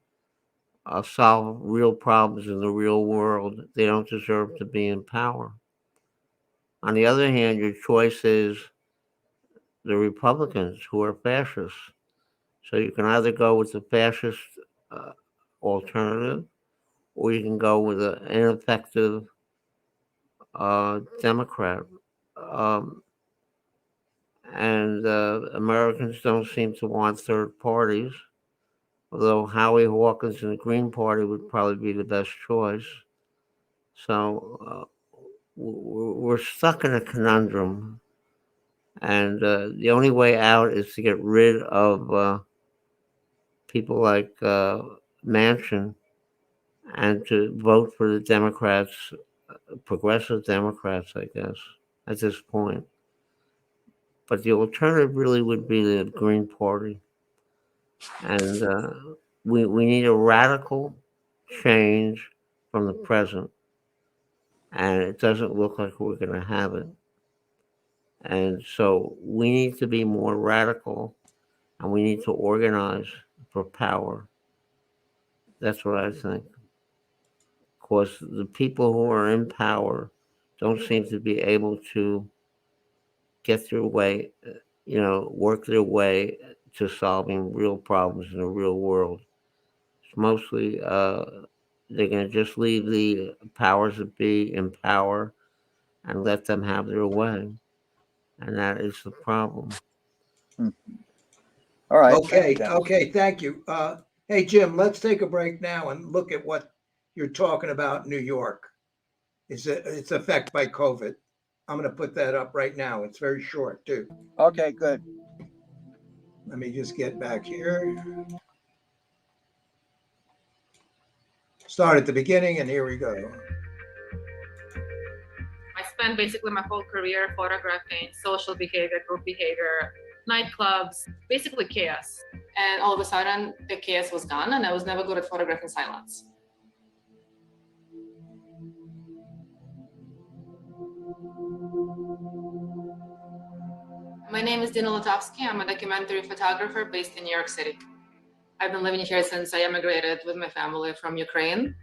solve real problems in the real world, they don't deserve to be in power. On the other hand, your choice is the Republicans, who are fascists. So you can either go with the fascist alternative, or you can go with an ineffective Democrat. And Americans don't seem to want third parties, although Howie Hawkins and the Green Party would probably be the best choice. So we're stuck in a conundrum, and the only way out is to get rid of people like Manchin and to vote for the Democrats, progressive Democrats, I guess, at this point. But the alternative really would be the Green Party. And we need a radical change from the present. And it doesn't look like we're going to have it. And so we need to be more radical, and we need to organize for power. That's what I think. Because the people who are in power don't seem to be able to get their way, work their way to solving real problems in the real world. It's mostly they're going to just leave the powers that be in power and let them have their way. And that is the problem. All right. Okay, thank you. Hey, Jim, let's take a break now and look at what you're talking about in New York. Its effect by COVID. I'm going to put that up right now. It's very short, too. Okay, good. Let me just get back here. Start at the beginning, and here we go. I spent basically my whole career photographing social behavior, group behavior, nightclubs, basically chaos. And all of a sudden, the chaos was gone, and I was never good at photographing silence. My name is Dino Lotovsky. I'm a documentary photographer based in New York City. I've been living here since I immigrated with my family from Ukraine.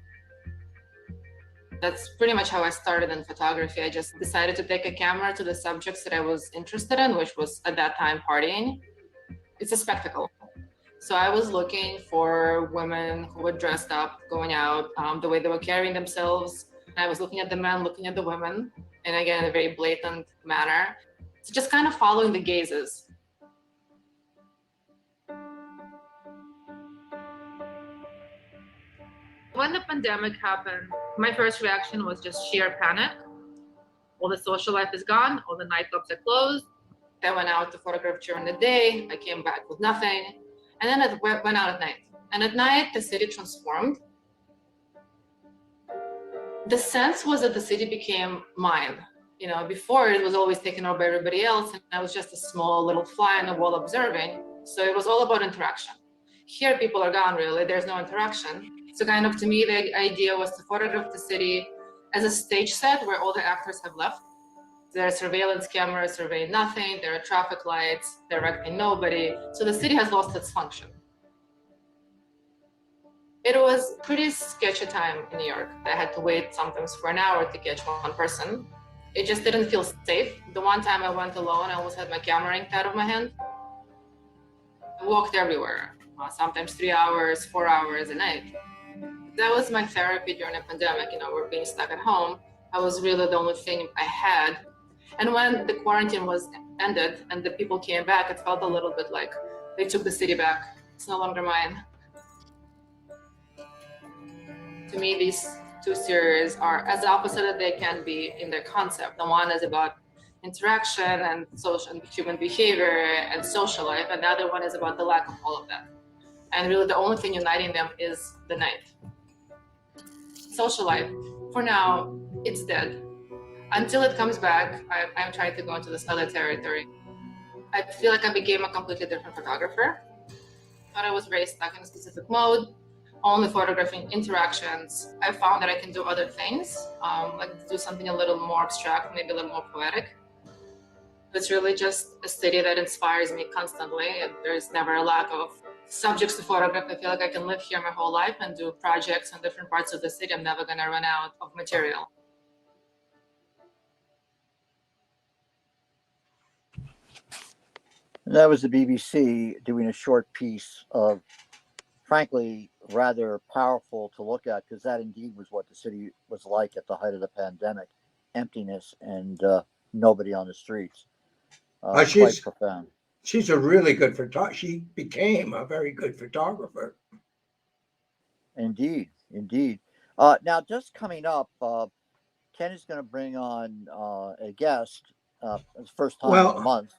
That's pretty much how I started in photography. I just decided to take a camera to the subjects that I was interested in, which was at that time partying. It's a spectacle. So I was looking for women who were dressed up, going out, the way they were carrying themselves. I was looking at the men, looking at the women, and again, in a very blatant manner. So just kind of following the gazes. When the pandemic happened, my first reaction was just sheer panic. All the social life is gone, all the nightclubs are closed. I went out to photograph during the day, I came back with nothing. And then I went out at night. And at night, the city transformed. The sense was that the city became mine. Before it was always taken over by everybody else, and I was just a small little fly on the wall observing. So it was all about interaction. Here, people are gone, really. There's no interaction. So kind of to me, the idea was to photograph the city as a stage set where all the actors have left. There are surveillance cameras surveying nothing. There are traffic lights directing nobody. So the city has lost its function. It was pretty sketchy time in New York. I had to wait sometimes for an hour to catch one person. It just didn't feel safe. The one time I went alone, I almost had my camera inked out of my hand. I walked everywhere, sometimes 3 hours, 4 hours a night. That was my therapy during the pandemic. We're being stuck at home. I was really the only thing I had. And when the quarantine was ended and the people came back, it felt a little bit like they took the city back. It's no longer mine. To me, these two series are as opposite as they can be in their concept. The one is about interaction and social and human behavior and social life, and the other one is about the lack of all of that. And really the only thing uniting them is the night. Social life, for now, it's dead. Until it comes back, I'm trying to go into this other territory. I feel like I became a completely different photographer. But I was very stuck in a specific mode, only photographing interactions. I found that I can do other things, like do something a little more abstract, maybe a little more poetic. It's really just a city that inspires me constantly. There's never a lack of subjects to photograph. I feel like I can live here my whole life and do projects in different parts of the city. I'm never gonna run out of material. And that was the BBC doing a short piece of, frankly, rather powerful to look at, because that indeed was what the city was like at the height of the pandemic: emptiness and nobody on the streets. Quite profound. She's a really good photographer. She became a very good photographer. Indeed, indeed. Now, just coming up, Ken is going to bring on a guest. It's the first time in a month.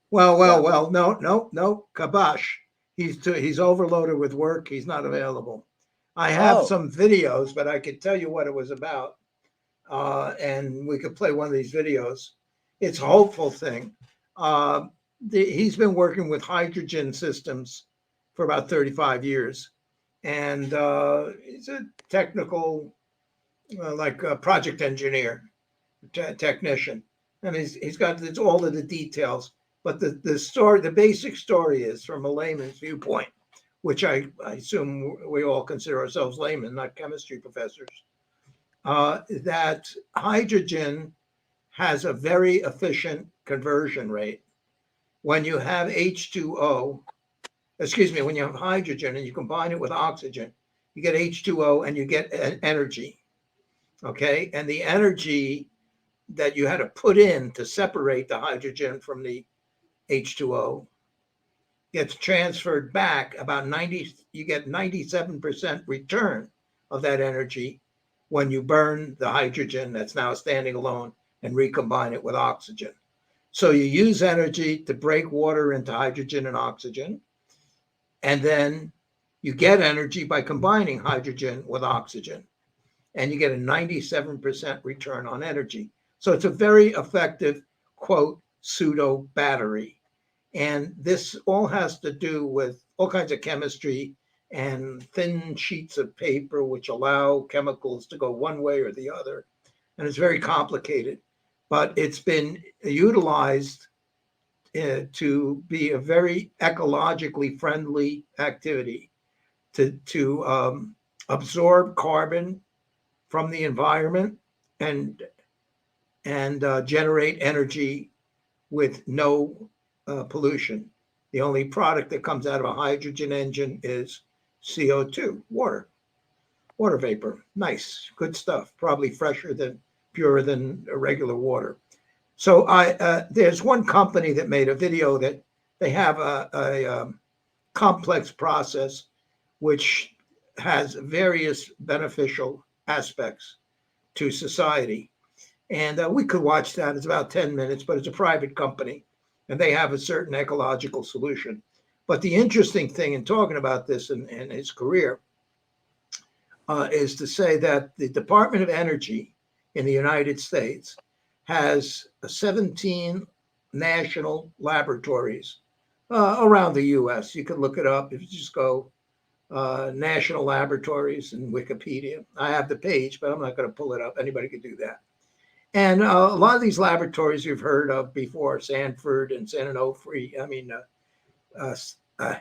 Well, no, Kabash. He's overloaded with work. He's not available. I have some videos, but I could tell you what it was about. And we could play one of these videos. It's a hopeful thing. He's been working with hydrogen systems for about 35 years. And he's a technical, like a project engineer, technician. And he's got all of the details. But the story, the basic story is from a layman's viewpoint, which I assume we all consider ourselves laymen, not chemistry professors, that hydrogen has a very efficient conversion rate. When you have H2O, when you have hydrogen and you combine it with oxygen, you get H2O and you get energy, okay? And the energy that you had to put in to separate the hydrogen from the H2O gets transferred back about 90, you get 97% return of that energy when you burn the hydrogen that's now standing alone and recombine it with oxygen. So you use energy to break water into hydrogen and oxygen, and then you get energy by combining hydrogen with oxygen, and you get a 97% return on energy. So it's a very effective, quote, pseudo battery. And this all has to do with all kinds of chemistry and thin sheets of paper, which allow chemicals to go one way or the other. And it's very complicated, but it's been utilized to be a very ecologically friendly activity to absorb carbon from the environment and generate energy with no pollution. The only product that comes out of a hydrogen engine is CO2, water vapor. Nice, good stuff. Probably purer than regular water. So there's one company that made a video that they have a complex process which has various beneficial aspects to society. And we could watch that. It's about 10 minutes, but it's a private company, and they have a certain ecological solution. But the interesting thing in talking about this in his career is to say that the Department of Energy in the United States has 17 national laboratories around the U.S. You can look it up if you just go national laboratories in Wikipedia. I have the page, but I'm not going to pull it up. Anybody could do that. And a lot of these laboratories you've heard of before, Sanford and San Onofre,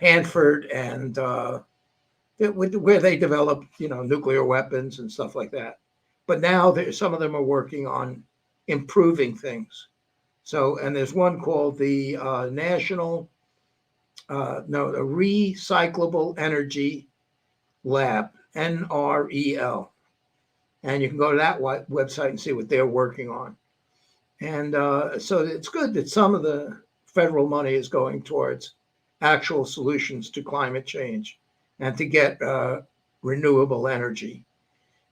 Hanford, and where they develop, nuclear weapons and stuff like that. But now some of them are working on improving things. So, and there's one called the the Recyclable Energy Lab, NREL. And you can go to that website and see what they're working on. And so it's good that some of the federal money is going towards actual solutions to climate change and to get renewable energy.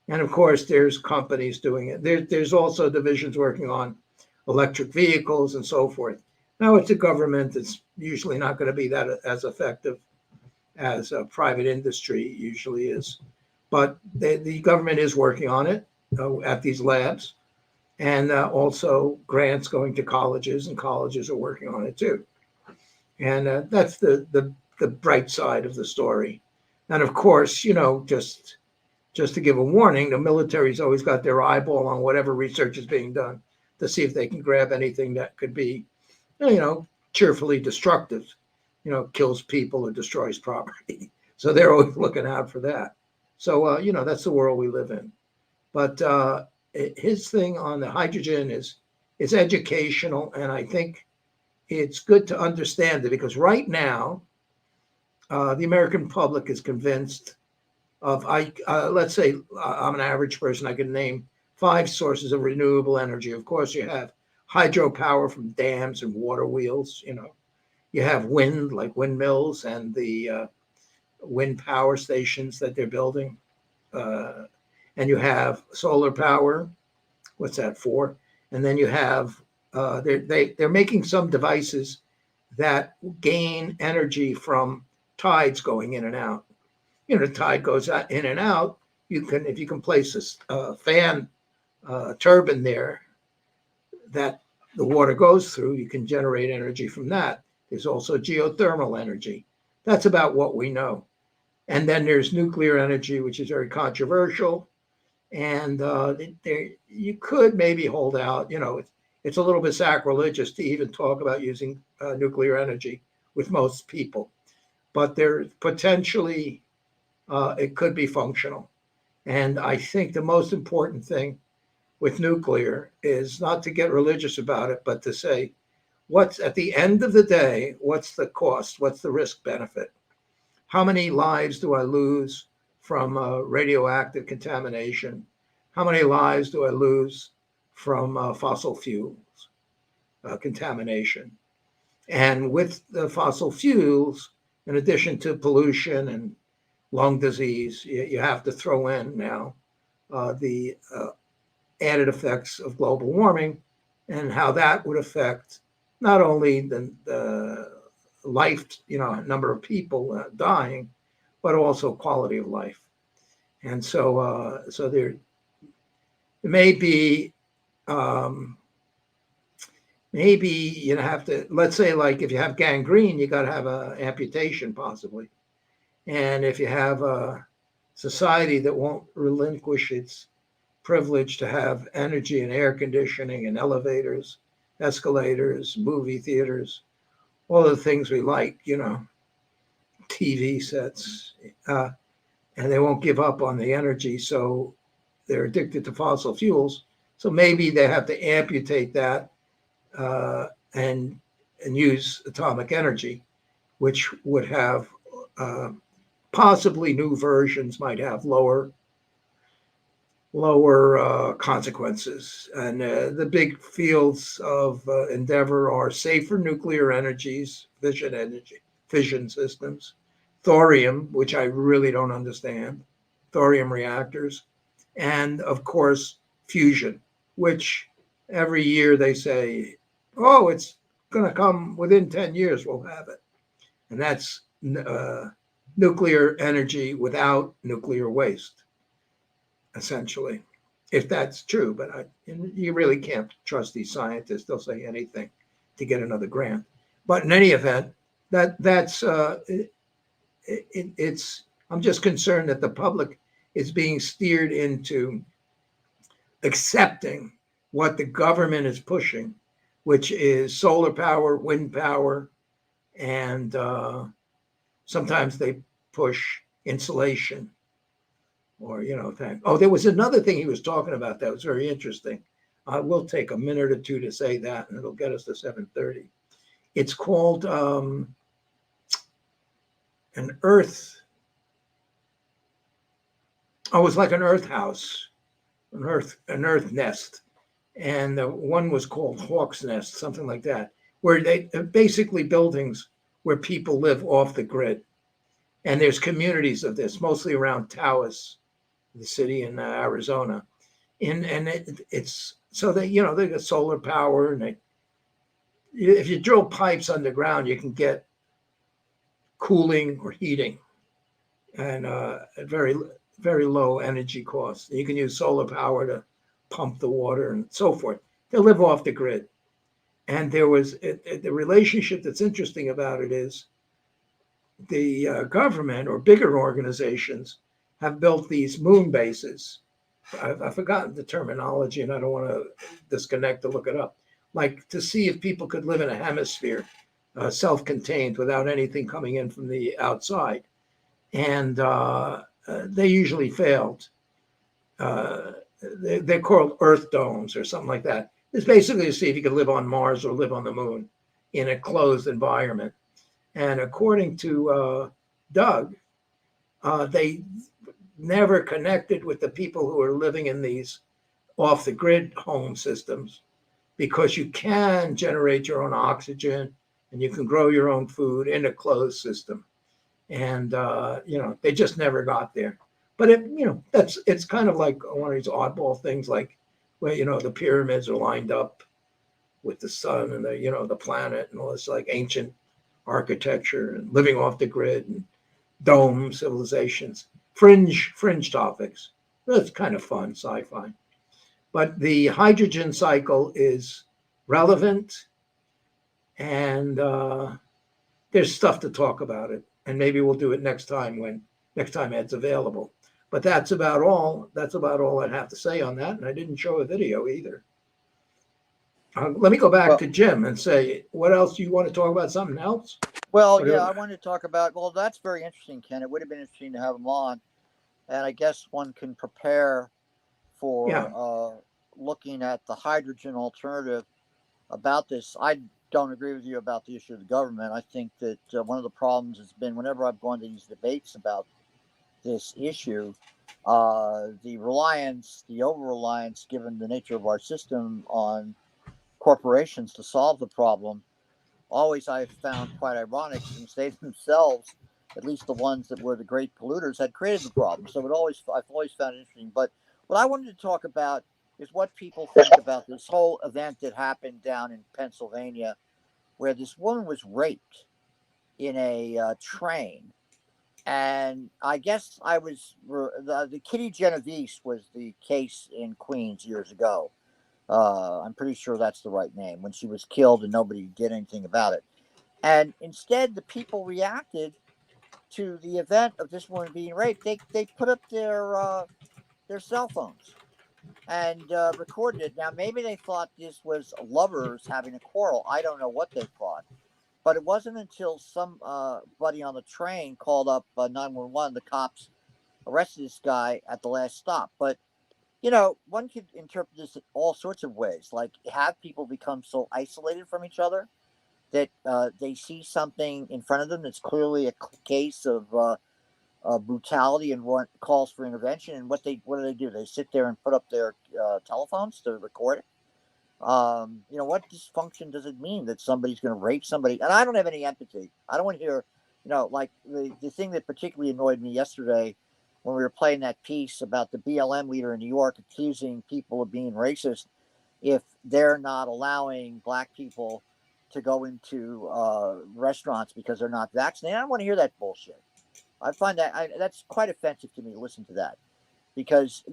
And of course, there's companies doing it. There's also divisions working on electric vehicles and so forth. Now, it's a government that's usually not going to be that as effective as a private industry usually is. But the government is working on it at these labs, and also grants going to colleges, and colleges are working on it too. And that's the bright side of the story. And of course, just to give a warning, the military's always got their eyeball on whatever research is being done to see if they can grab anything that could be, cheerfully destructive. kills people or destroys property. So they're always looking out for that. So, that's the world we live in. But his thing on the hydrogen is educational, and I think it's good to understand it because right now, the American public is convinced of, let's say I'm an average person, I can name 5 sources of renewable energy. Of course, you have hydropower from dams and water wheels, You have wind, like windmills and the wind power stations that they're building. And you have solar power. What's that for? And then you have, they're making some devices that gain energy from tides going in and out. The tide goes out, in and out. If you can place a fan turbine there that the water goes through, you can generate energy from that. There's also geothermal energy. That's about what we know. And then there's nuclear energy, which is very controversial. And you could maybe hold out, it's a little bit sacrilegious to even talk about using nuclear energy with most people. But there potentially, it could be functional. And I think the most important thing with nuclear is not to get religious about it, but to say, what's at the end of the day, what's the cost? What's the risk benefit? How many lives do I lose from radioactive contamination? How many lives do I lose from fossil fuels contamination? And with the fossil fuels, in addition to pollution and lung disease, you have to throw in now the added effects of global warming and how that would affect not only the life, number of people dying, but also quality of life. And so there may be, maybe you have to, let's say, like if you have gangrene, you got to have an amputation possibly. And if you have a society that won't relinquish its privilege to have energy and air conditioning and elevators, escalators, movie theaters, all the things we like, TV sets, and they won't give up on the energy. So they're addicted to fossil fuels. So maybe they have to amputate that and use atomic energy, which would have possibly new versions might have lower consequences. And the big fields of endeavor are safer nuclear energies, fission systems, thorium, which I really don't understand, thorium reactors, and of course, fusion, which every year they say, oh, it's going to come within 10 years, we'll have it. And that's nuclear energy without nuclear waste, essentially, if that's true. But you really can't trust these scientists. They'll say anything to get another grant. But in any event, that's I'm just concerned that the public is being steered into accepting what the government is pushing, which is solar power, wind power, and sometimes they push insulation or, there was another thing he was talking about that was very interesting. I will take a minute or two to say that, and it'll get us to 7:30. It's called an earth. Oh, it's like an earth house, an earth nest. And one was called Hawk's Nest, something like that, where they basically buildings where people live off the grid. And there's communities of this, mostly around Taos, the city in Arizona. And it's so they got solar power, and if you drill pipes underground, you can get cooling or heating, and at very, very low energy costs. You can use solar power to pump the water and so forth. They live off the grid. And there was the relationship that's interesting about it is the government or bigger organizations have built these moon bases. I've forgotten the terminology, and I don't want to disconnect to look it up. Like to see if people could live in a hemisphere self-contained without anything coming in from the outside. And they usually failed. They're called Earth domes or something like that. It's basically to see if you could live on Mars or live on the moon in a closed environment. And according to Doug, they never connected with the people who are living in these off-the-grid home systems, because you can generate your own oxygen and you can grow your own food in a closed system. And, they just never got there. But it's kind of like one of these oddball things, like where, the pyramids are lined up with the sun and the planet and all this like ancient architecture and living off the grid and dome civilizations, fringe topics. That's kind of fun, sci-fi. But the hydrogen cycle is relevant, and there's stuff to talk about it. And maybe we'll do it next time Ed's available. But that's about all I have to say on that. And I didn't show a video either. Let me go back to Jim and say, what else do you want to talk about? Something else? Well, I wanted to talk about, that's very interesting, Ken. It would have been interesting to have him on. And I guess one can prepare for looking at the hydrogen alternative about this. I don't agree with you about the issue of the government. I think that one of the problems has been, whenever I've gone to these debates about this issue, the over-reliance, given the nature of our system, on corporations to solve the problem, always I've found quite ironic, since they themselves, at least the ones that were the great polluters, had created the problem. So I've always found it interesting. But what I wanted to talk about is what people think about this whole event that happened down in Pennsylvania, where this woman was raped in a train. And I guess the Kitty Genovese was the case in Queens years ago. I'm pretty sure that's the right name, when she was killed and nobody did anything about it. And instead, the people reacted to the event of this woman being raped. They put up their cell phones and recorded it. Now, maybe they thought this was lovers having a quarrel. I don't know what they thought. But it wasn't until somebody on the train called up 911, the cops arrested this guy at the last stop. But, one could interpret this in all sorts of ways, like have people become so isolated from each other that they see something in front of them that's clearly a case of brutality and what calls for intervention. And what do they do? They sit there and put up their telephones to record it. What dysfunction does it mean that somebody's going to rape somebody? And I don't have any empathy. I don't want to hear, like the thing that particularly annoyed me yesterday when we were playing that piece about the BLM leader in New York accusing people of being racist if they're not allowing black people to go into restaurants because they're not vaccinated. I don't want to hear that bullshit. I find that's quite offensive to me to listen to that, because,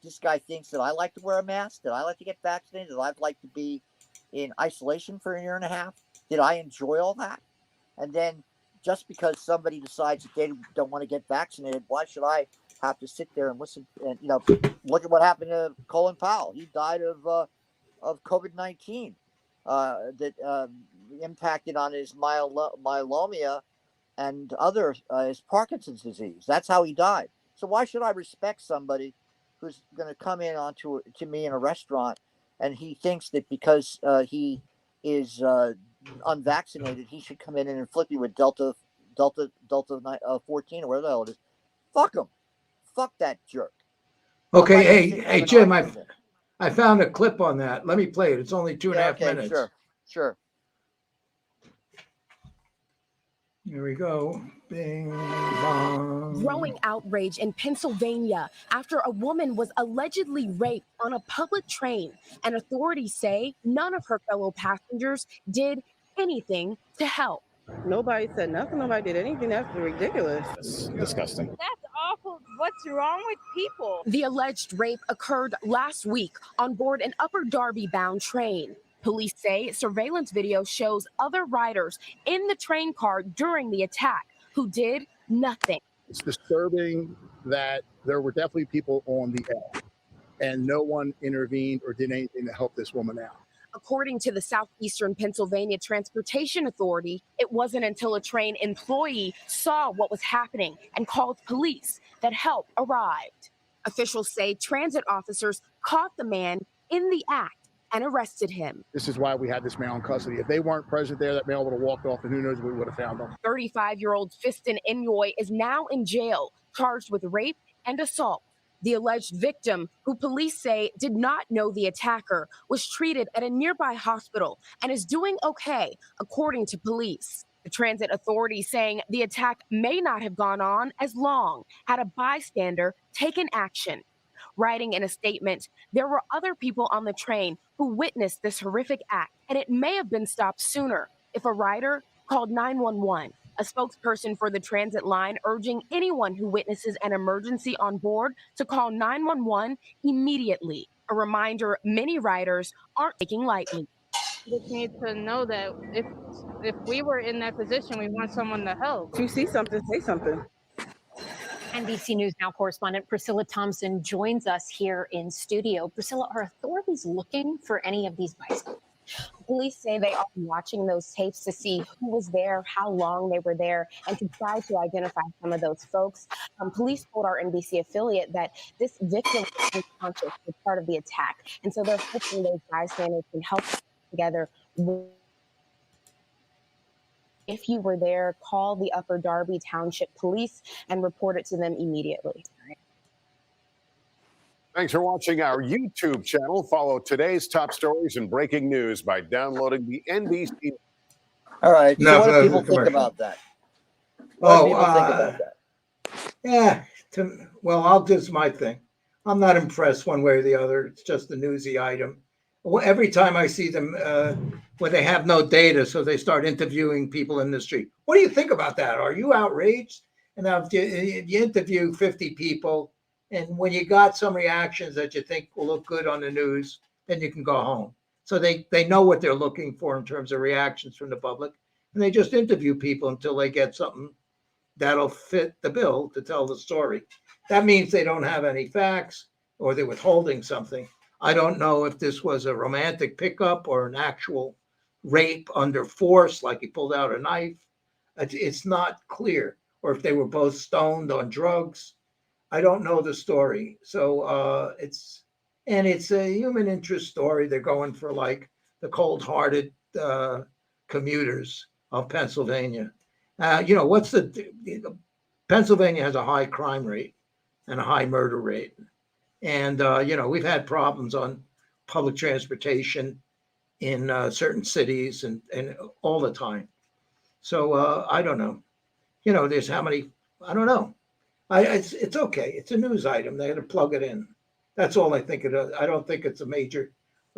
this guy thinks that I like to wear a mask, that I like to get vaccinated, that I'd like to be in isolation for a year and a half. Did I enjoy all that? And then just because somebody decides that they don't want to get vaccinated, why should I have to sit there and listen and, look at what happened to Colin Powell? He died of COVID-19 that impacted on his myeloma and his Parkinson's disease. That's how he died. So why should I respect somebody who's going to come in to me in a restaurant and he thinks that because he is unvaccinated, he should come in and inflict me with Delta 14 or whatever the hell it is? Fuck him. Fuck that jerk. Okay, hey, Jim, I found a clip on that. Let me play it. It's only 2.5 minutes. Sure. Here we go. Bing, bong. Growing outrage in Pennsylvania after a woman was allegedly raped on a public train, and authorities say none of her fellow passengers did anything to help. Nobody said nothing. Nobody did anything. That's ridiculous. It's disgusting. That's awful. What's wrong with people? The alleged rape occurred last week on board an Upper Darby-bound train. Police say surveillance video shows other riders in the train car during the attack who did nothing. It's disturbing that there were definitely people on the edge and no one intervened or did anything to help this woman out. According to the Southeastern Pennsylvania Transportation Authority, it wasn't until a train employee saw what was happening and called police that help arrived. Officials say transit officers caught the man in the act and arrested him. This is why we had this male in custody. If they weren't present there, that male would have walked off, and who knows, we would have found him. 35-year-old Fiston Inouye is now in jail, charged with rape and assault. The alleged victim, who police say did not know the attacker, was treated at a nearby hospital and is doing okay, according to police. The transit authority saying the attack may not have gone on as long had a bystander taken action. Writing in a statement, there were other people on the train who witnessed this horrific act, and it may have been stopped sooner if a rider called 911. A spokesperson for the transit line urging anyone who witnesses an emergency on board to call 911 immediately. A reminder many riders aren't taking lightly. We just need to know that if we were in that position, we want someone to help. If you see something, say something. NBC News Now correspondent Priscilla Thompson joins us here in studio. Priscilla, are authorities looking for any of these bicycles? Police say they are watching those tapes to see who was there, how long they were there, and to try to identify some of those folks. Police told our NBC affiliate that this victim was unconscious as part of the attack. And so they're hoping those bystanders can help together. If you were there, call the Upper Darby Township Police and report it to them immediately. Thanks for watching our YouTube channel. Follow today's top stories and breaking news by downloading the NBC. All right. So No, what do no, people commercial. think about that? What do people think about that? Yeah. Well, I'll do my thing. I'm not impressed one way or the other. It's just a newsy item. Well, every time I see them where they have no data, so they start interviewing people in the street. What do you think about that? Are you outraged? And now if you interview 50 people, and when you got some reactions that you think will look good on the news, then you can go home. So they know what they're looking for in terms of reactions from the public, and they just interview people until they get something that'll fit the bill to tell the story. That means they don't have any facts or they're withholding something. I don't know if this was a romantic pickup or an actual rape under force, like he pulled out a knife. It's not clear. Or if they were both stoned on drugs. I don't know the story. So it's a human interest story. They're going for like the cold-hearted commuters of Pennsylvania. Pennsylvania has a high crime rate and a high murder rate. And, we've had problems on public transportation in certain cities and all the time. So I don't know. There's how many, I don't know. It's okay. It's a news item. They got to plug it in. That's all I think it is. I don't think it's a major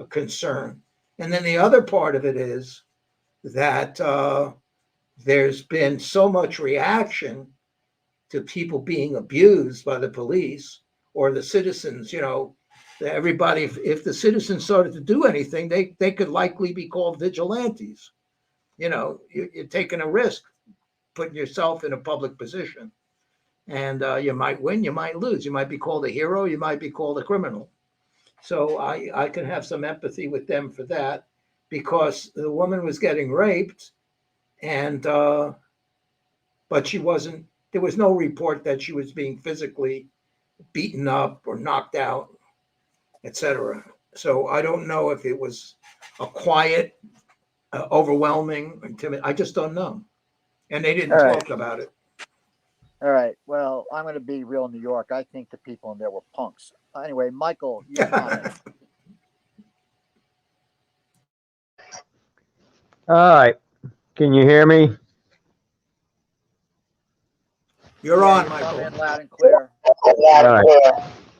concern. And then the other part of it is that there's been so much reaction to people being abused by the police or the citizens. Everybody, if the citizens started to do anything, they could likely be called vigilantes. You're taking a risk, putting yourself in a public position. And you might win, you might lose. You might be called a hero, you might be called a criminal. So I can have some empathy with them for that, because the woman was getting raped, and but she wasn't. There was no report that she was being physically beaten up or knocked out, etc. So I don't know if it was a quiet, overwhelming, intimidating. I just don't know, and they didn't talk about it. All right. Well, I'm going to be real New York. I think the people in there were punks. Anyway, Michael, your comment. All right. Can you hear me? You're on, Michael. In loud and clear. All right.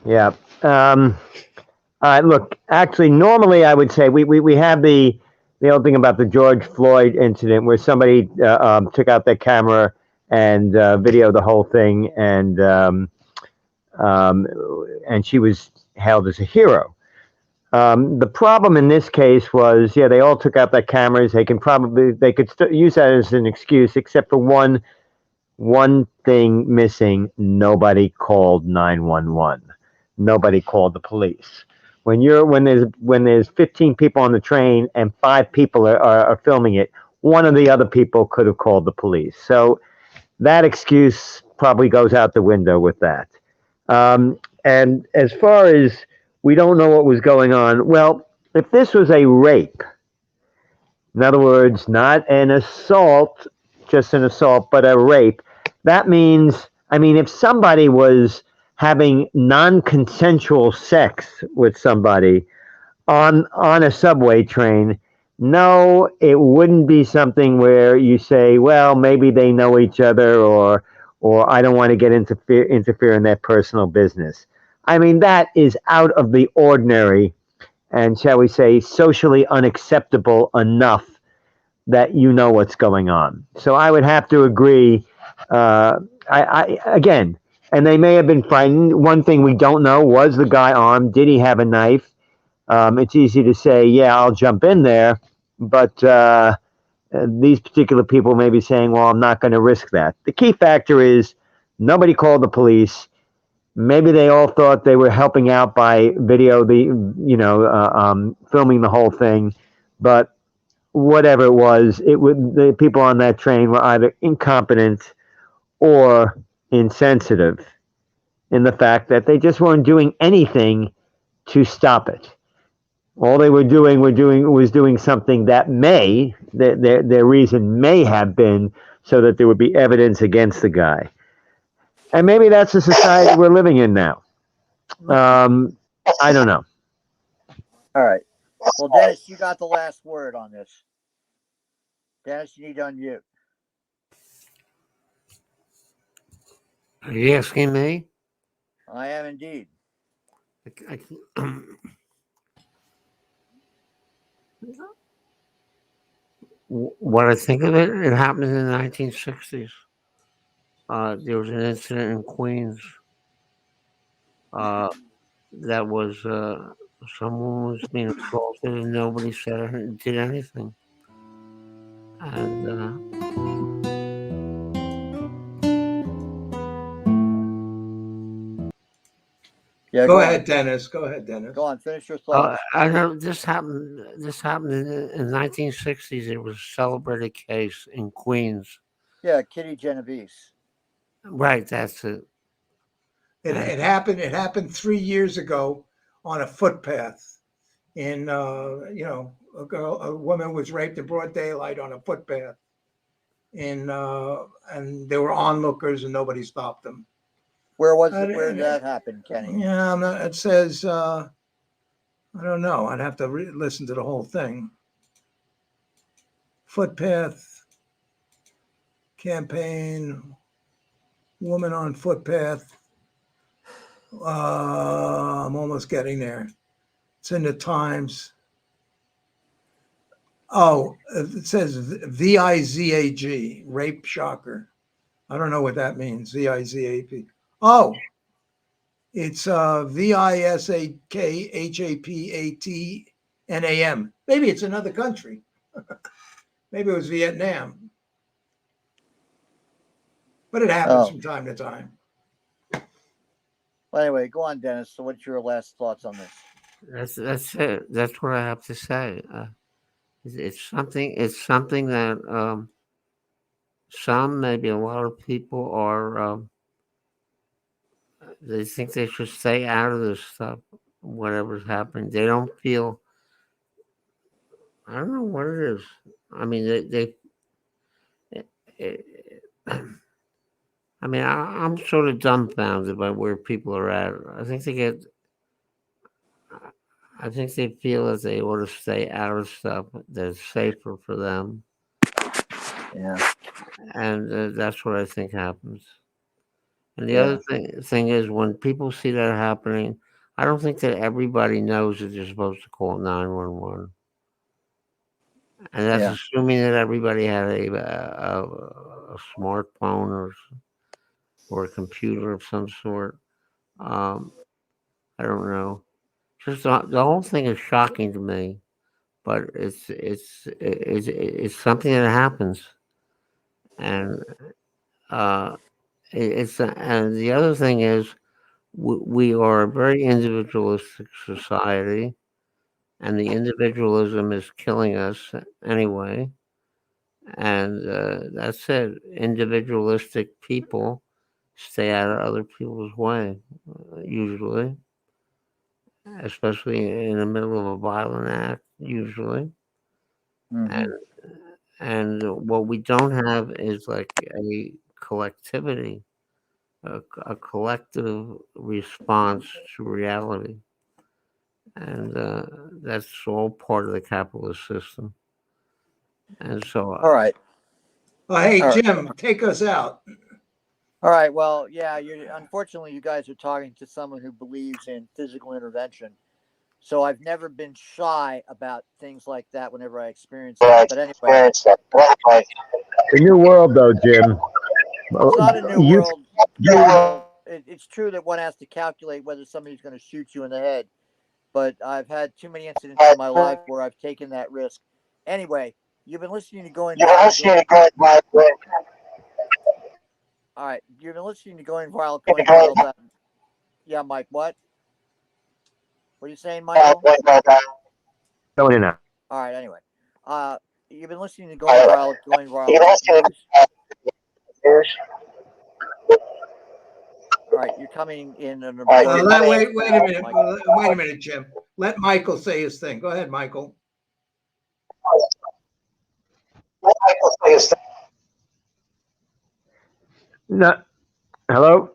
Yeah. All right. Look, actually, normally I would say we have the old thing about the George Floyd incident where somebody took out their camera and videoed the whole thing, and she was hailed as a hero. The problem in this case was, they all took out their cameras. They could use that as an excuse, except for one thing missing. Nobody called 911. Nobody called the police. when there's 15 people on the train and 5 people are filming it, one of the other people could have called the police. So that excuse probably goes out the window with that. And as far as we don't know what was going on, well, if this was a rape, in other words, not an assault, just an assault, but a rape, that means, I mean, if somebody was having non-consensual sex with somebody on a subway train, no, it wouldn't be something where you say, well, maybe they know each other, or I don't want to get interfere in their personal business. I mean, that is out of the ordinary and, shall we say, socially unacceptable enough that you know what's going on. So I would have to agree. Again, and they may have been frightened. One thing we don't know, was the guy armed? Did he have a knife? It's easy to say, yeah, I'll jump in there, but these particular people may be saying, well, I'm not going to risk that. The key factor is nobody called the police. Maybe they all thought they were helping out by video, filming the whole thing, but whatever it was, the people on that train were either incompetent or insensitive in the fact that they just weren't doing anything to stop it. All they were doing was doing something that their reason may have been so that there would be evidence against the guy. And maybe that's the society we're living in now. I don't know. All right. Well, Dennis, you got the last word on this. Dennis, you need to unmute. Are you asking me? I am indeed. What I think of it, it happened in the 1960s. There was an incident in Queens that was someone was being assaulted and nobody did anything. And yeah, go ahead, Dennis. Go ahead, Dennis. Go on, finish your thought. I know this happened. This happened in the 1960s. It was a celebrated case in Queens. Yeah, Kitty Genovese. Right, that's it. It happened. It happened 3 years ago on a footpath. In a woman was raped in broad daylight on a footpath, and there were onlookers and nobody stopped them. Where did that happen, Kenny? Yeah, it says I don't know. I'd have to listen to the whole thing. Footpath campaign, woman on footpath. I'm almost getting there. It's in the Times. Oh, it says VIZAG, rape shocker. I don't know what that means. VIZAP. Oh, it's VISAKHAPATNAM. Maybe it's another country. Maybe it was Vietnam. But it happens from time to time. Well, anyway, go on, Dennis. So what's your last thoughts on this? That's it. That's what I have to say. It's something that some, maybe a lot of people are. They think they should stay out of this stuff, whatever's happening. They don't feel. I don't know what it is. I mean, I'm sort of dumbfounded by where people are at. I think they feel that they ought to stay out of stuff that's safer for them. Yeah. And that's what I think happens. And the other thing is, when people see that happening, I don't think that everybody knows that they're supposed to call 911. And that's assuming that everybody had a smartphone or a computer of some sort. I don't know. Just the whole thing is shocking to me, but it's something that happens, and and the other thing is, we are a very individualistic society, and the individualism is killing us anyway. And that's it. Individualistic people stay out of other people's way, usually, especially in the middle of a violent act, usually. Mhm. And what we don't have is like a collectivity, a collective response to reality. And that's all part of the capitalist system. And so, All right. Hey, All right. Jim, take us out. All right. Well, yeah. Unfortunately, you guys are talking to someone who believes in physical intervention. So I've never been shy about things like that whenever I experience it. But anyway, The new world, though, Jim. it's not a new You, world. It's true that one has to calculate whether somebody's going to shoot you in the head. But I've had too many incidents in my life where I've taken that risk. Anyway, you've been listening to Going Viral. All right, you've been listening to Going Viral. Yeah, Mike. What? What are you saying, Michael? going in now. All right. Anyway, you've been listening to Going Viral. Going Viral. News. All right, you're coming in. Wait a minute. Wait a minute, Jim. Let Michael say his thing. Go ahead, Michael. No, hello.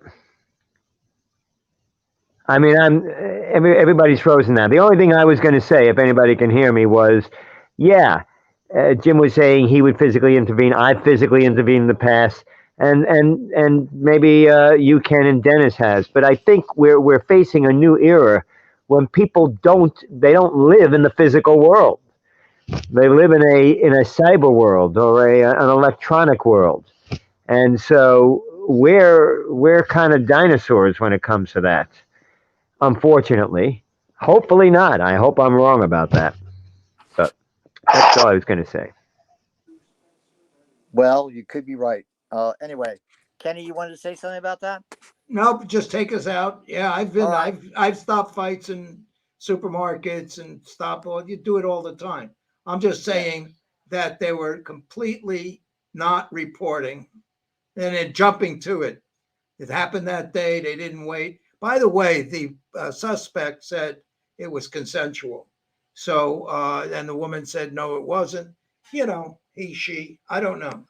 I mean, everybody's frozen now. The only thing I was going to say, if anybody can hear me, was, yeah, Jim was saying he would physically intervene. I've physically intervened in the past, and maybe you, Ken, and Dennis has. But I think we're facing a new era when people don't live in the physical world. They live in a cyber world or an electronic world, and so we're kind of dinosaurs when it comes to that. Unfortunately, hopefully not. I hope I'm wrong about that. But that's all I was going to say. Well, you could be right. Anyway, Kenny, you wanted to say something about that? Nope, just take us out. Yeah, I've stopped fights in supermarkets and you do it all the time. I'm just saying that they were completely not reporting and then jumping to it. It happened that day. They didn't wait. By the way, the suspect said it was consensual. So, and the woman said, no, it wasn't. You know, he, she, I don't know.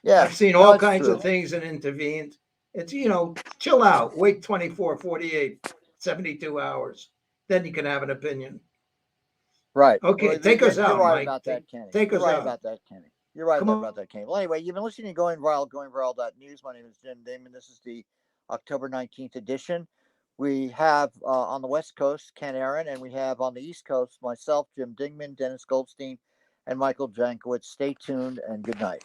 Yeah. I've seen all kinds of things and intervened. It's, chill out, wait 24, 48, 72 hours. Then you can have an opinion. Right. Okay, well, take us out, You're right Mike. about that, Kenny. Take You're us right out. about that, Kenny. You're right about that, Kenny. Well, anyway, you've been listening to Going Viral, goingviral.news. My name is Jim Dingeman. This is the October 19th edition. We have on the West Coast, Ken Aaron, and we have on the East Coast, myself, Jim Dingeman, Dennis Goldstein, and Michael Jankowitz. Stay tuned and good night.